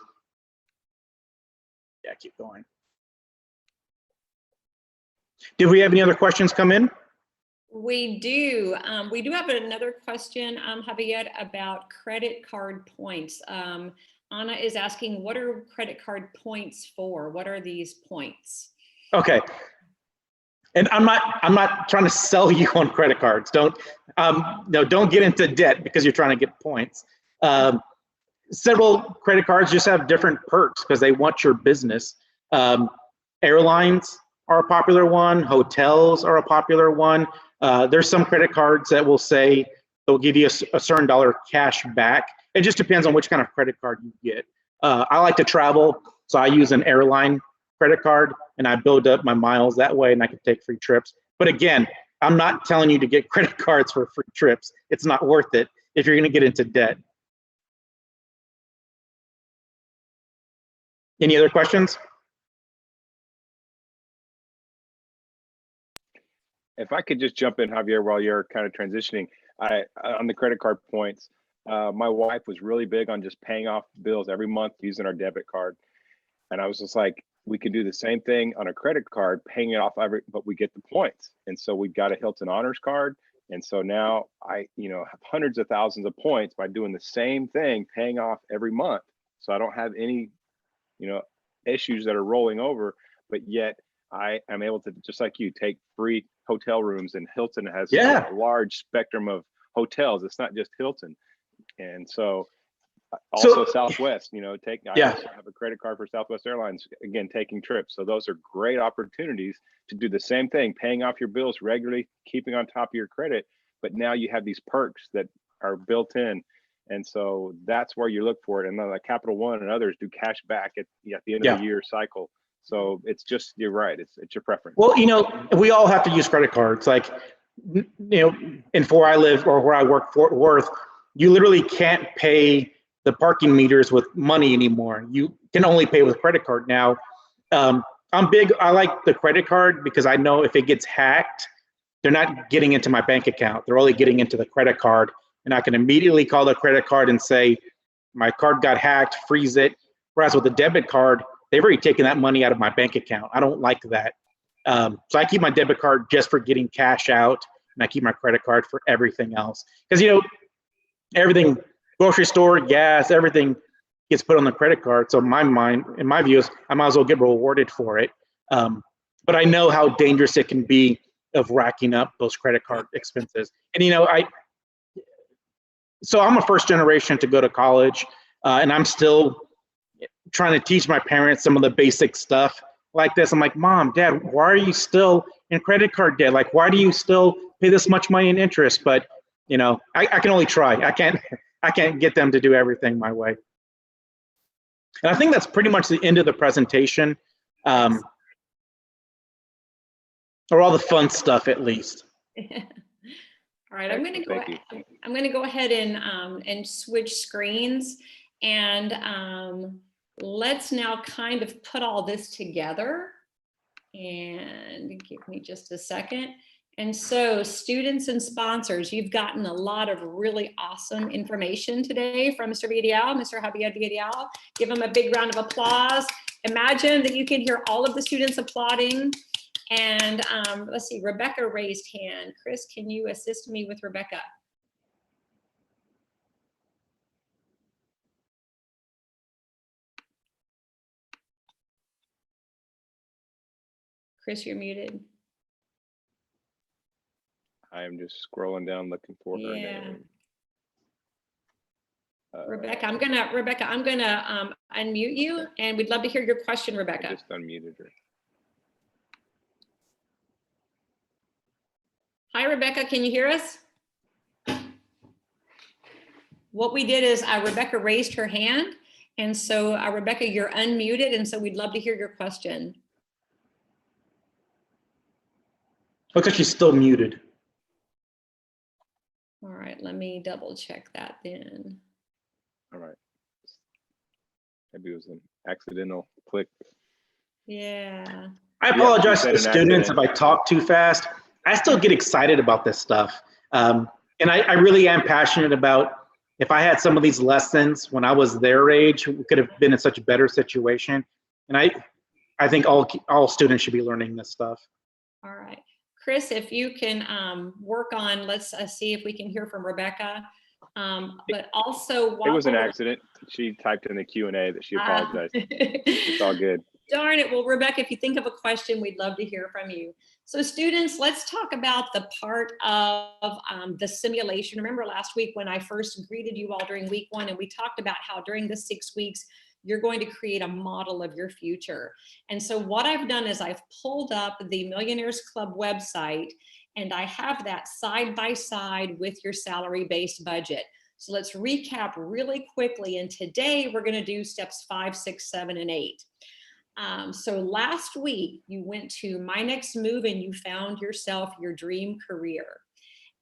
Yeah, keep going. Did we have any other questions come in? We do. We do have another question, Javier, about credit card points. Anna is asking, what are credit card points for? What are these points? Okay. And I'm not trying to sell you on credit cards. Don't get into debt because you're trying to get points. Several credit cards just have different perks because they want your business. Airlines are a popular one. Hotels are a popular one. There's some credit cards that will say they'll give you a certain dollar cash back. It just depends on which kind of credit card you get. I like to travel, so I use an airline credit card, and I build up my miles that way, and I can take free trips. But again, I'm not telling you to get credit cards for free trips. It's not worth it if you're going to get into debt. Any other questions? If I could just jump in, Javier, while you're kind of transitioning, on the credit card points, my wife was really big on just paying off bills every month using our debit card. And I was just like, we can do the same thing on a credit card, paying it off but we get the points. And so we got a Hilton Honors card, And so now I, have hundreds of thousands of points by doing the same thing, paying off every month. So I don't have any, issues that are rolling over, but yet I am able to, just like you, take free hotel rooms, and Hilton has Yeah. a large spectrum of hotels. It's not just Hilton. And so also Southwest, I also have a credit card for Southwest Airlines, again, taking trips. So those are great opportunities to do the same thing, paying off your bills regularly, keeping on top of your credit. But now you have these perks that are built in. And so that's where you look for it. And then like Capital One and others do cash back at the end of the year cycle. So it's just, you're right. It's your preference. Well, we all have to use credit cards. Like, in where I live or where I work, Fort Worth, you literally can't pay the parking meters with money anymore. You can only pay with credit card now. I like the credit card because I know if it gets hacked, they're not getting into my bank account. They're only getting into the credit card. And I can immediately call the credit card and say, my card got hacked, freeze it. Whereas with a debit card, they've already taken that money out of my bank account. I don't like that. So I keep my debit card just for getting cash out, and I keep my credit card for everything else. Because, everything, grocery store, gas, everything gets put on the credit card. So in my view is I might as well get rewarded for it. But I know how dangerous it can be of racking up those credit card expenses. And, so I'm a first generation to go to college, and I'm still trying to teach my parents some of the basic stuff like this. I'm like, Mom, Dad, why are you still in credit card debt? Like, why do you still pay this much money in interest? But, I can only try. I can't get them to do everything my way. And I think that's pretty much the end of the presentation, or all the fun stuff, at least. All right, I'm going to go ahead and switch screens, and let's now kind of put all this together. And give me just a second. And so, students and sponsors, you've gotten a lot of really awesome information today from Mr. Vidial, Mr. Javier Vidial. Give him a big round of applause. Imagine that you can hear all of the students applauding. And let's see, Rebecca raised hand. Chris, can you assist me with Rebecca? Chris, you're muted. I am just scrolling down looking for her name. Rebecca, I'm gonna unmute you, and we'd love to hear your question, Rebecca. I just unmuted her. Hi, Rebecca, can you hear us? What we did is Rebecca raised her hand, and so Rebecca, you're unmuted, and so we'd love to hear your question. Looks like she's still muted. All right, let me double check that then. All right. Maybe it was an accidental click. Yeah. I apologize to the students if I talk too fast. I still get excited about this stuff. And I really am passionate about, if I had some of these lessons when I was their age, we could have been in such a better situation. And I think all students should be learning this stuff. All right. Chris, if you can work on, let's see if we can hear from Rebecca. But also, it was an accident. She typed in the Q&A that she apologized. It's all good. Darn it. Well, Rebecca, if you think of a question, we'd love to hear from you. So students, let's talk about the part of the simulation. Remember last week when I first greeted you all during week 1, and we talked about how during the 6 weeks, you're going to create a model of your future. And so what I've done is I've pulled up the Millionaires Club website, and I have that side by side with your salary-based budget. So let's recap really quickly. And today we're going to do steps 5, 6, 7, and 8. So last week you went to My Next Move and you found yourself your dream career.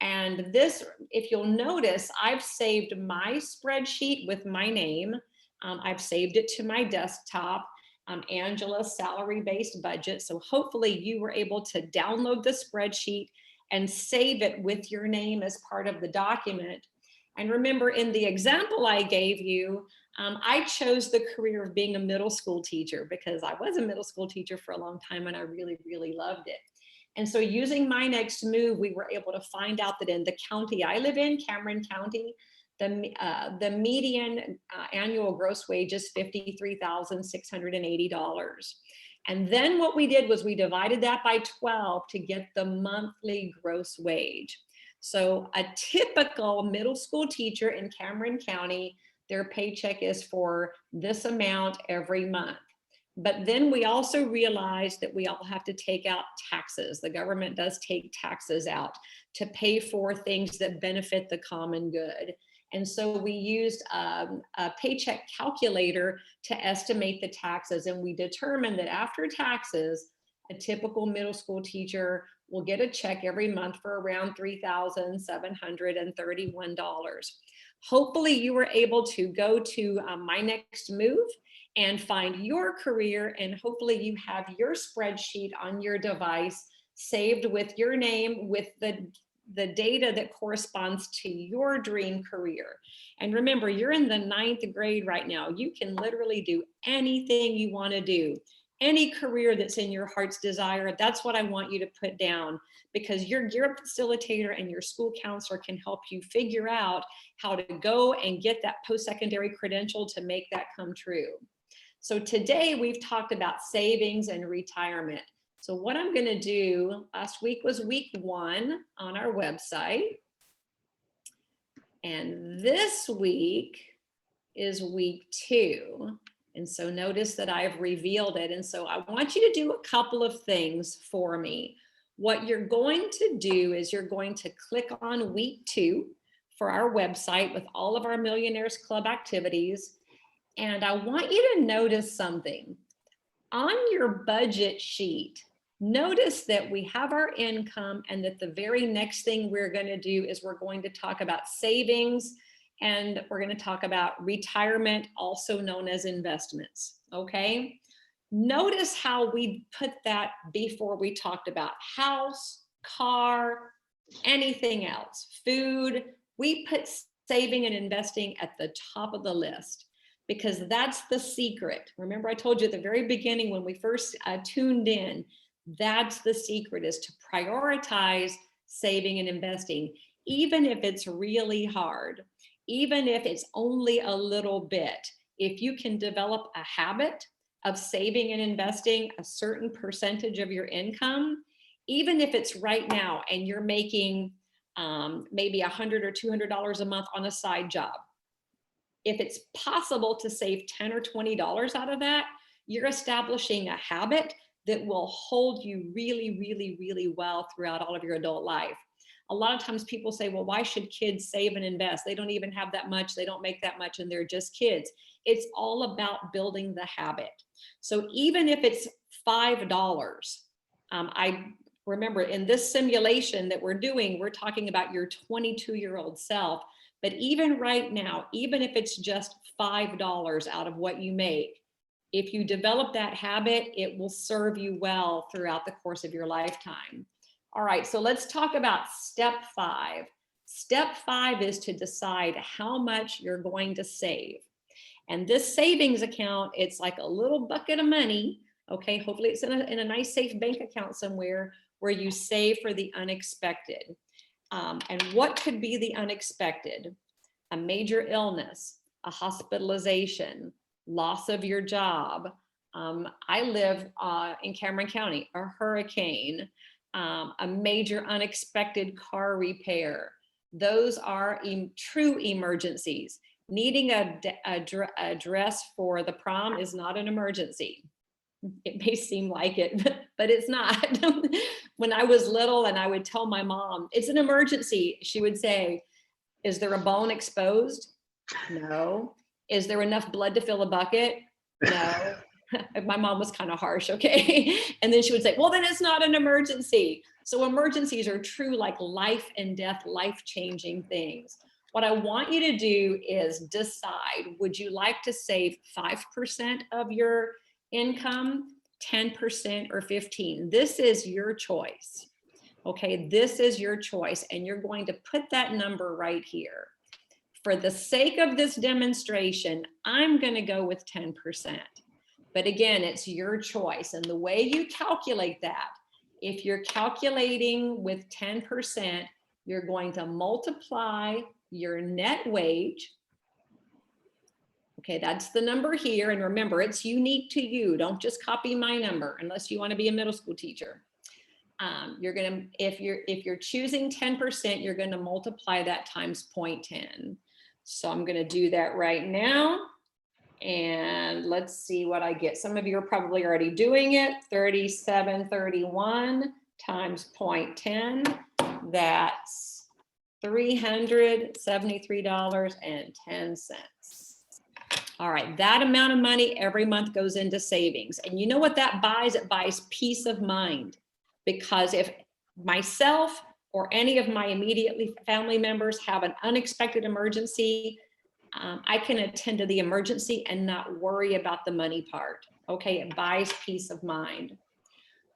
And this, if you'll notice, I've saved my spreadsheet with my name. I've saved it to my desktop, Angela's salary-based budget. So hopefully you were able to download the spreadsheet and save it with your name as part of the document. And remember, in the example I gave you, I chose the career of being a middle school teacher because I was a middle school teacher for a long time and I really, really loved it. And so using My Next Move, we were able to find out that in the county I live in, Cameron County, the median annual gross wage is $53,680. And then what we did was we divided that by 12 to get the monthly gross wage. So a typical middle school teacher in Cameron County, their paycheck is for this amount every month. But then we also realized that we all have to take out taxes. The government does take taxes out to pay for things that benefit the common good. And so we used a paycheck calculator to estimate the taxes. And we determined that after taxes, a typical middle school teacher will get a check every month for around $3,731. Hopefully you were able to go to My Next Move and find your career, and hopefully you have your spreadsheet on your device saved with your name, with the data that corresponds to your dream career. And remember, you're in the 9th grade right now. You can literally do anything you want to do. Any career that's in your heart's desire, that's what I want you to put down, because your facilitator and your school counselor can help you figure out how to go and get that post-secondary credential to make that come true. So today we've talked about savings and retirement. So what I'm going to do, last week was week 1 on our website. And this week is week 2. And so notice that I've revealed it. And so I want you to do a couple of things for me. What you're going to do is you're going to click on week 2 for our website with all of our Millionaires Club activities. And I want you to notice something. On your budget sheet, notice that we have our income, and that the very next thing we're going to do is we're going to talk about savings, and we're going to talk about retirement, also known as investments. Okay. Notice how we put that before we talked about house, car, anything else, food. We put saving and investing at the top of the list, because that's the secret. Remember, I told you at the very beginning when we first tuned in, that's the secret, is to prioritize saving and investing, even if it's really hard, even if it's only a little bit. If you can develop a habit of saving and investing a certain percentage of your income, even if it's right now and you're making maybe $100 or $200 a month on a side job, if it's possible to save $10 or $20 out of that, you're establishing a habit that will hold you really, really, really well throughout all of your adult life. A lot of times people say, well, why should kids save and invest? They don't even have that much. They don't make that much, and they're just kids. It's all about building the habit. So even if it's $5, I remember in this simulation that we're doing, we're talking about your 22-year-old self. But even right now, even if it's just $5 out of what you make, if you develop that habit, it will serve you well throughout the course of your lifetime. All right, so let's talk about step 5. Step 5 is to decide how much you're going to save. And this savings account, it's like a little bucket of money. Okay, hopefully it's in a nice safe bank account somewhere where you save for the unexpected. And what could be the unexpected? A major illness, a hospitalization, loss of your job. I live in Cameron County, a hurricane, a major unexpected car repair. Those are true emergencies. Needing a dress for the prom is not an emergency. It may seem like it, but it's not. When I was little and I would tell my mom, it's an emergency, she would say, is there a bone exposed? No. Is there enough blood to fill a bucket? No. My mom was kind of harsh, okay? And then she would say, well, then it's not an emergency. So emergencies are true, like life and death, life-changing things. What I want you to do is decide, would you like to save 5% of your income, 10%, or 15%? This is your choice. Okay, this is your choice, and you're going to put that number right here. For the sake of this demonstration, I'm going to go with 10%. But again, it's your choice. And the way you calculate that if you're calculating with 10%, you're going to multiply your net wage. Okay, that's the number here. And remember, it's unique to you. Don't just copy my number unless you want to be a middle school teacher. You're gonna, if you're choosing 10%, you're gonna multiply that times 0.10. So I'm gonna do that right now. And let's see what I get. Some of you are probably already doing it. 3731 times 0.10. That's $373.10. All right, that amount of money every month goes into savings. And you know what that buys? It buys peace of mind. Because if myself or any of my immediate family members have an unexpected emergency, I can attend to the emergency and not worry about the money part. Okay, it buys peace of mind.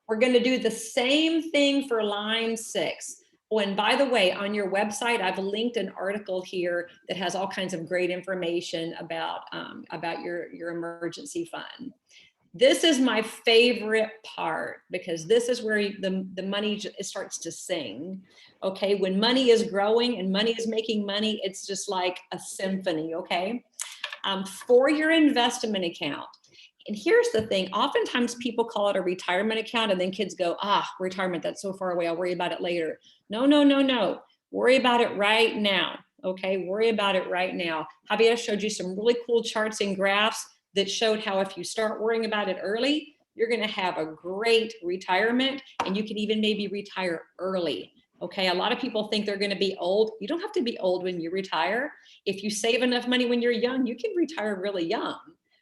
We're going to do the same thing for line 6. Oh, and by the way, on your website, I've linked an article here that has all kinds of great information about your emergency fund. This is my favorite part because this is where the money starts to sing. Okay, when money is growing and money is making money, it's just like a symphony. Okay, for your investment account. And here's the thing, oftentimes people call it a retirement account and then kids go, retirement, that's so far away, I'll worry about it later. No, no, no, no, worry about it right now. Okay, worry about it right now. Javier showed you some really cool charts and graphs that showed how if you start worrying about it early, you're gonna have a great retirement and you can even maybe retire early. Okay, a lot of people think they're gonna be old. You don't have to be old when you retire. If you save enough money when you're young, you can retire really young.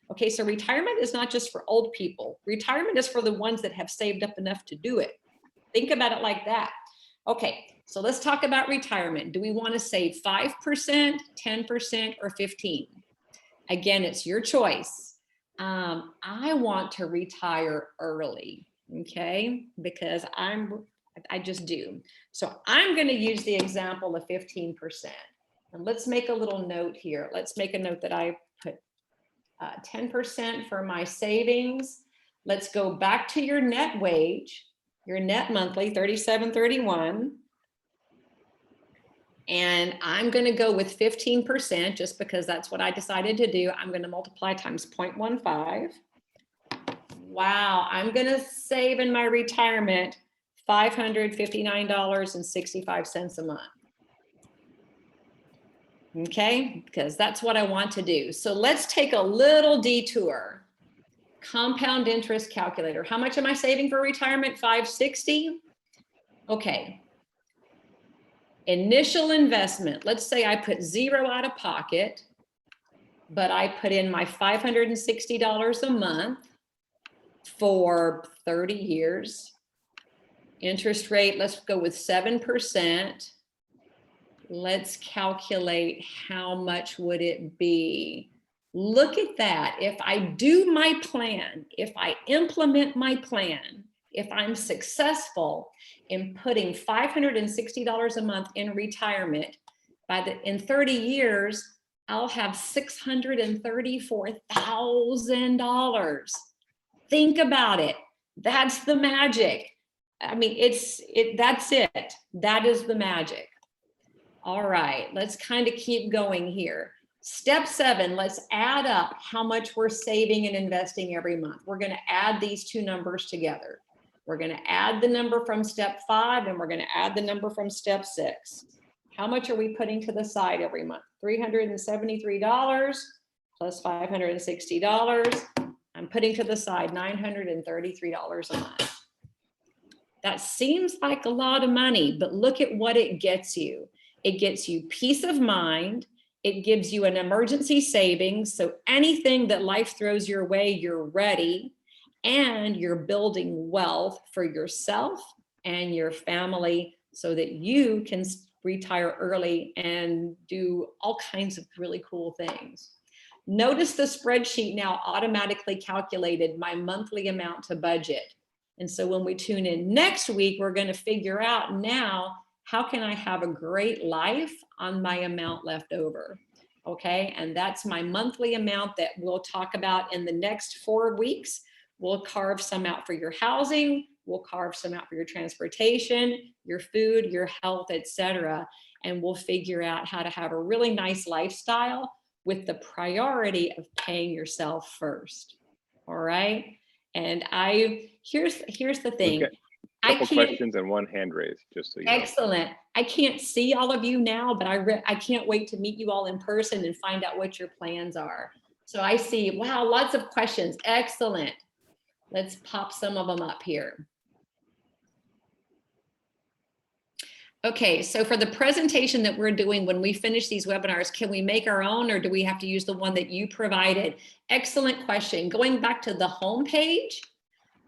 Okay, so retirement is not just for old people. Retirement is for the ones that have saved up enough to do it. Think about it like that. Okay, so let's talk about retirement. Do we wanna save 5%, 10%, or 15%? Again, it's your choice. I want to retire early, okay? Because I just do. So I'm gonna use the example of 15%. And let's make a little note here. Let's make a note that I put 10% for my savings. Let's go back to your net wage, your net monthly, 3731. And I'm going to go with 15% just because that's what I decided to do. I'm going to multiply times 0.15. Wow, I'm going to save in my retirement $559.65 a month. Okay, because that's what I want to do. So let's take a little detour. Compound interest calculator. How much am I saving for retirement? 560. Okay. Initial investment. Let's say I put $0 out of pocket, but I put in my $560 a month for 30 years. Interest rate, let's go with 7%. Let's calculate how much would it be. Look at that. If I do my plan, if I implement my plan, if I'm successful in putting $560 a month in retirement, in 30 years, I'll have $634,000. Think about it. That's the magic. I mean, that's it. That is the magic. All right, let's kind of keep going here. Step 7, let's add up how much we're saving and investing every month. We're going to add these two numbers together. We're going to add the number from step 5 and we're going to add the number from step 6. How much are we putting to the side every month? $373 plus $560. I'm putting to the side $933 a month. That seems like a lot of money, but look at what it gets you. It gets you peace of mind. It gives you an emergency savings. So anything that life throws your way, you're ready. And you're building wealth for yourself and your family so that you can retire early and do all kinds of really cool things. Notice the spreadsheet now automatically calculated my monthly amount to budget. And so when we tune in next week, we're going to figure out now, how can I have a great life on my amount left over? Okay, and that's my monthly amount that we'll talk about in the next 4 weeks. We'll carve some out for your housing. We'll carve some out for your transportation, your food, your health, etc. And we'll figure out how to have a really nice lifestyle with the priority of paying yourself first. All right. And here's the thing. Couple questions and one hand raised, just so you know. Excellent. I can't see all of you now, but I can't wait to meet you all in person and find out what your plans are. So I see, wow, lots of questions. Excellent. Let's pop some of them up here. Okay, so for the presentation that we're doing when we finish these webinars, can we make our own or do we have to use the one that you provided? Excellent question. Going back to the home page,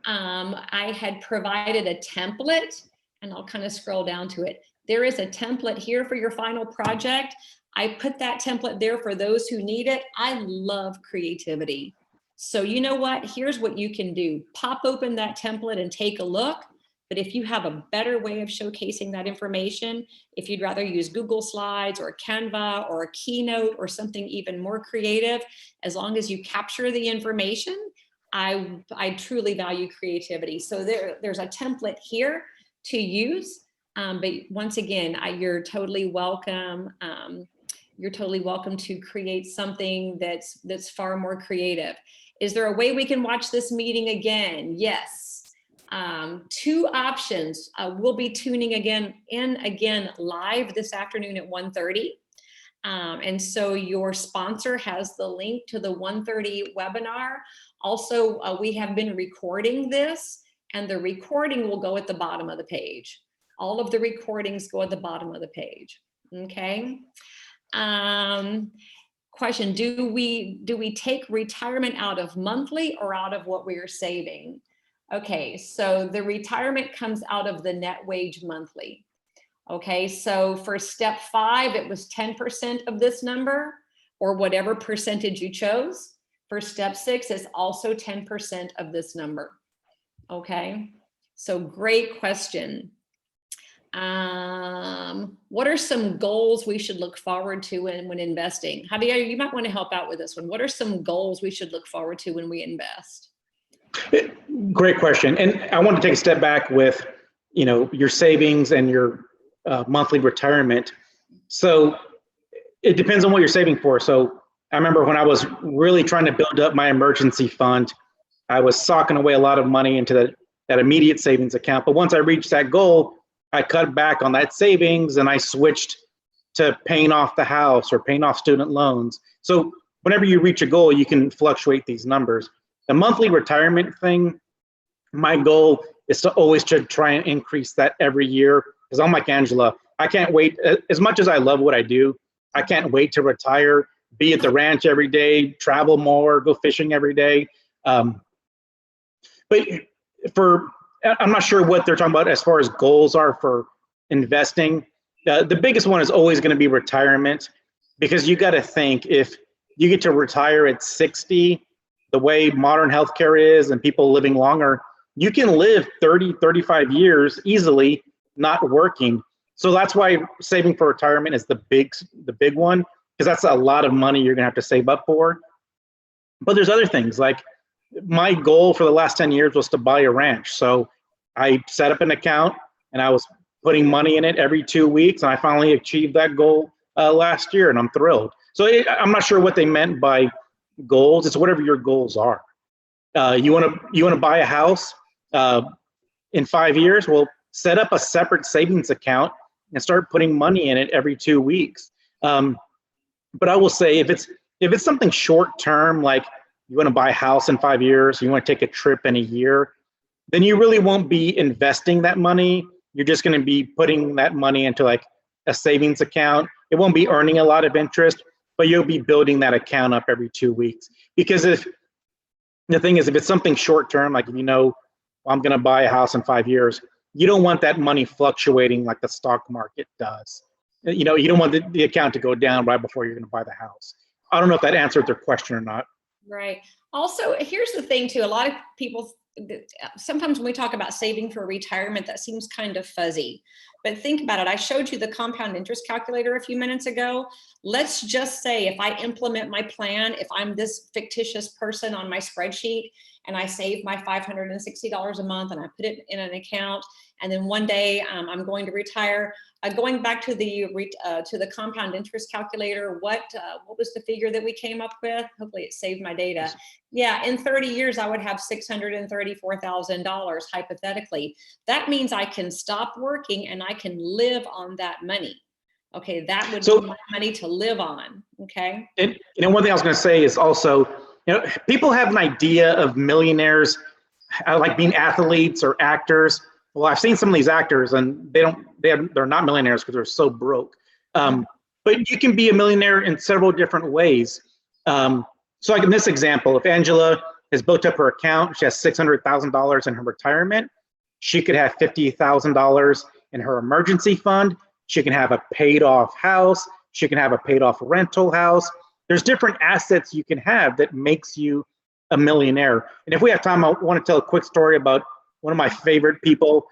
I had provided a template and I'll kind of scroll down to it. There is a template here for your final project. I put that template there for those who need it. I love creativity. So you know what? Here's what you can do. Pop open that template and take a look. But if you have a better way of showcasing that information, if you'd rather use Google Slides or Canva or a Keynote or something even more creative, as long as you capture the information, I truly value creativity. So there's a template here to use. But once again, you're totally welcome. You're totally welcome to create something that's far more creative. Is there a way we can watch this meeting again? Yes. Two options. We'll be tuning again live this afternoon at 1:30. And so your sponsor has the link to the 1:30 webinar. Also, we have been recording this and the recording will go at the bottom of the page. All of the recordings go at the bottom of the page. Okay. Question, do we take retirement out of monthly or out of what we are saving? Okay, so the retirement comes out of the net wage monthly. Okay, so for step 5, it was 10% of this number or whatever percentage you chose. For step 6, it's also 10% of this number. Okay, so great question. What are some goals we should look forward to when investing? Javier, you might want to help out with this one. What are some goals we should look forward to when we invest? Great question. And I want to take a step back with, your savings and your monthly retirement. So it depends on what you're saving for. So I remember when I was really trying to build up my emergency fund, I was socking away a lot of money into that immediate savings account. But once I reached that goal, I cut back on that savings and I switched to paying off the house or paying off student loans. So whenever you reach a goal, you can fluctuate these numbers. The monthly retirement thing, my goal is to always try and increase that every year. Because I'm like Angela, I can't wait. As much as I love what I do, I can't wait to retire, be at the ranch every day, travel more, go fishing every day. But I'm not sure what they're talking about as far as goals are for investing. The biggest one is always going to be retirement, because you got to think, if you get to retire at 60, the way modern healthcare is and people living longer, you can live 30, 35 years easily not working. So that's why saving for retirement is the big one, because that's a lot of money you're going to have to save up for. But there's other things, like my goal for the last 10 years was to buy a ranch. So I set up an account and I was putting money in it every 2 weeks, and I finally achieved that goal last year, and I'm thrilled. So I'm not sure what they meant by goals. It's whatever your goals are. You want to buy a house in 5 years? Well, set up a separate savings account and start putting money in it every 2 weeks. But I will say, if it's something short term, like you want to buy a house in 5 years, you want to take a trip in a year, then you really won't be investing that money. You're just going to be putting that money into like a savings account. It won't be earning a lot of interest, but you'll be building that account up every 2 weeks. Because if it's something short term, like I'm going to buy a house in 5 years, you don't want that money fluctuating like the stock market does. You don't want the account to go down right before you're going to buy the house. I don't know if that answered their question or not. Right. Also, here's the thing too. A lot of people, sometimes when we talk about saving for retirement, that seems kind of fuzzy. But think about it. I showed you the compound interest calculator a few minutes ago. Let's just say if I implement my plan, if I'm this fictitious person on my spreadsheet and I save my $560 a month and I put it in an account. And then one day I'm going to retire. Going back to the compound interest calculator, what was the figure that we came up with? Hopefully it saved my data. Yeah, in 30 years, I would have $634,000 hypothetically. That means I can stop working and I can live on that money. Okay, that would be my money to live on. Okay. And one thing I was going to say is also, people have an idea of millionaires like being athletes or actors. Well, I've seen some of these actors, and they're not millionaires because they're so broke. But you can be a millionaire in several different ways. So like in this example, if Angela has built up her account, she has $600,000 in her retirement, she could have $50,000 in her emergency fund. She can have a paid off house. She can have a paid off rental house. There's different assets you can have that makes you a millionaire. And if we have time, I want to tell a quick story about one of my favorite people.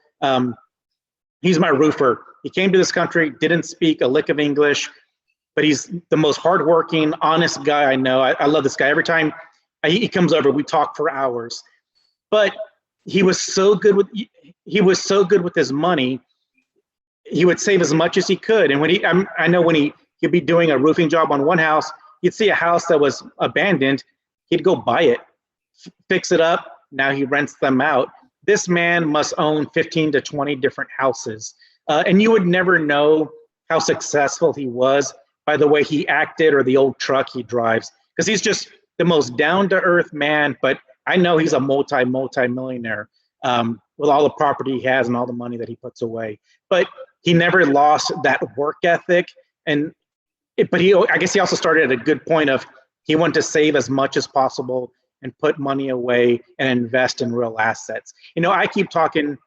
He's my roofer. He came to this country, didn't speak a lick of English, but he's the most hardworking, honest guy I know. I love this guy. Every time he comes over, we talk for hours. But he was so good with his money. He would save as much as he could. And when I know when he'd be doing a roofing job on one house, he'd see a house that was abandoned, he'd go buy it, fix it up. Now he rents them out. This man must own 15 to 20 different houses. And you would never know how successful he was by the way he acted or the old truck he drives, because he's just the most down-to-earth man. But I know he's a multi-millionaire with all the property he has and all the money that he puts away. But he never lost that work ethic. I guess he also started at a good point of he wanted to save as much as possible and put money away and invest in real assets. I keep talking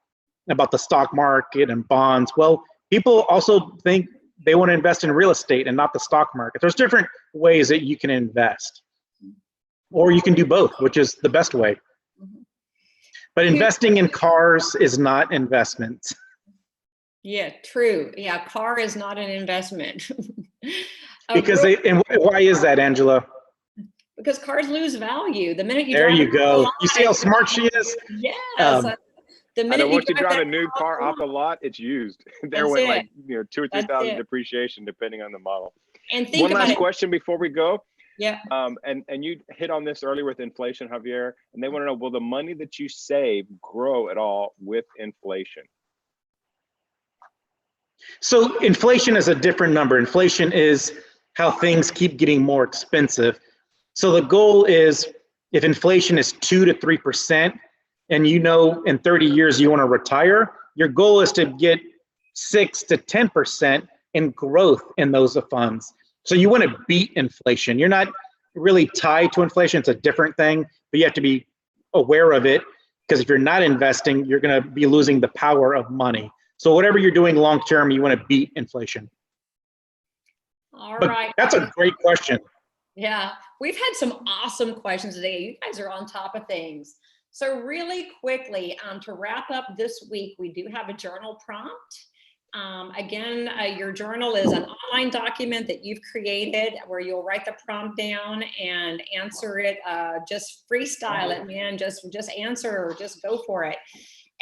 about the stock market and bonds. Well, people also think they want to invest in real estate and not the stock market. There's different ways that you can invest, or you can do both, which is the best way. But investing in cars is not investment. Yeah, true. Yeah, car is not an investment. Because and why is that, Angela? Because cars lose value the minute you there drive you go. You see how smart she is? Yes. The minute once you drive a new car off the lot, it's used. There went like 2,000 or 3,000 depreciation depending on the model. And think one about last it. question before we go. Yeah. And you hit on this earlier with inflation, Javier, and they want to know, will the money that you save grow at all with inflation? So inflation is a different number. Inflation is how things keep getting more expensive. So the goal is, if inflation is 2 to 3%, and in 30 years you want to retire, your goal is to get 6 to 10% in growth in those funds. So you want to beat inflation. You're not really tied to inflation. It's a different thing, but you have to be aware of it, because if you're not investing, you're going to be losing the power of money. So whatever you're doing long term, you want to beat inflation. All right. That's a great question. Yeah, we've had some awesome questions today. You guys are on top of things. So really quickly, to wrap up this week, we do have a journal prompt. Again, your journal is an online document that you've created where you'll write the prompt down and answer it. Just freestyle it, man. Just answer, or just go for it.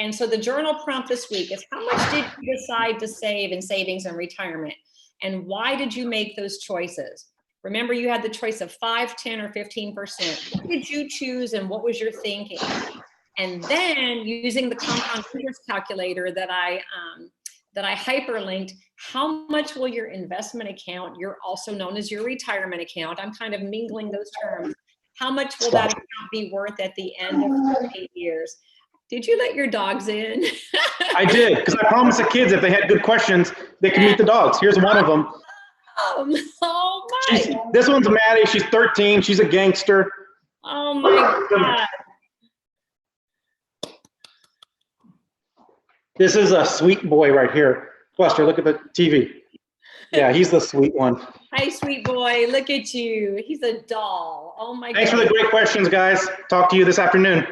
And so the journal prompt this week is, how much did you decide to save in savings and retirement? And why did you make those choices? Remember, you had the choice of 5, 10, or 15%. What did you choose, and what was your thinking? And then, using the compound interest calculator that I hyperlinked, how much will your investment account, you're also known as your retirement account, I'm kind of mingling those terms, how much will that account be worth at the end of 8 years? Did you let your dogs in? I did, because I promised the kids if they had good questions, they could meet the dogs. Here's one of them. Oh my. This one's Maddie. She's 13. She's a gangster. Oh my God. This is a sweet boy right here. Buster, look at the TV. Yeah, he's the sweet one. Hi, sweet boy. Look at you. He's a doll. Oh my God. Thanks for the great questions, guys. Talk to you this afternoon.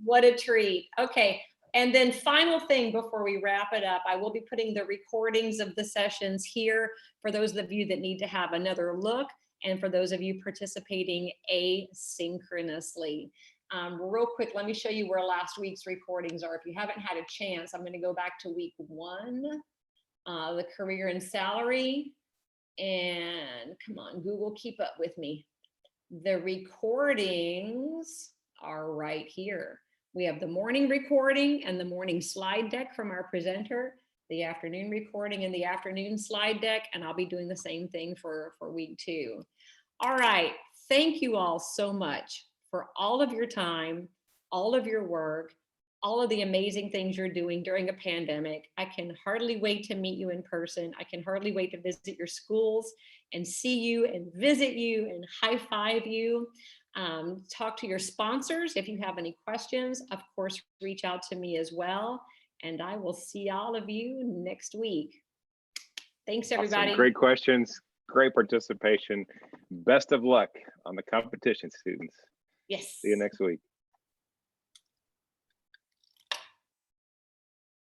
What a treat. Okay. And then final thing before we wrap it up, I will be putting the recordings of the sessions here for those of you that need to have another look, and for those of you participating asynchronously. Real quick, let me show you where last week's recordings are. If you haven't had a chance, I'm going to go back to week 1, the career and salary. And come on, Google, keep up with me. The recordings are right here. We have the morning recording and the morning slide deck from our presenter, the afternoon recording and the afternoon slide deck, and I'll be doing the same thing for week 2. All right, thank you all so much for all of your time, all of your work, all of the amazing things you're doing during a pandemic. I can hardly wait to meet you in person. I can hardly wait to visit your schools and see you and visit you and high five you. Talk to your sponsors. If you have any questions, of course, reach out to me as well. And I will see all of you next week. Thanks, everybody. Awesome. Great questions, great participation. Best of luck on the competition, students. Yes. See you next week.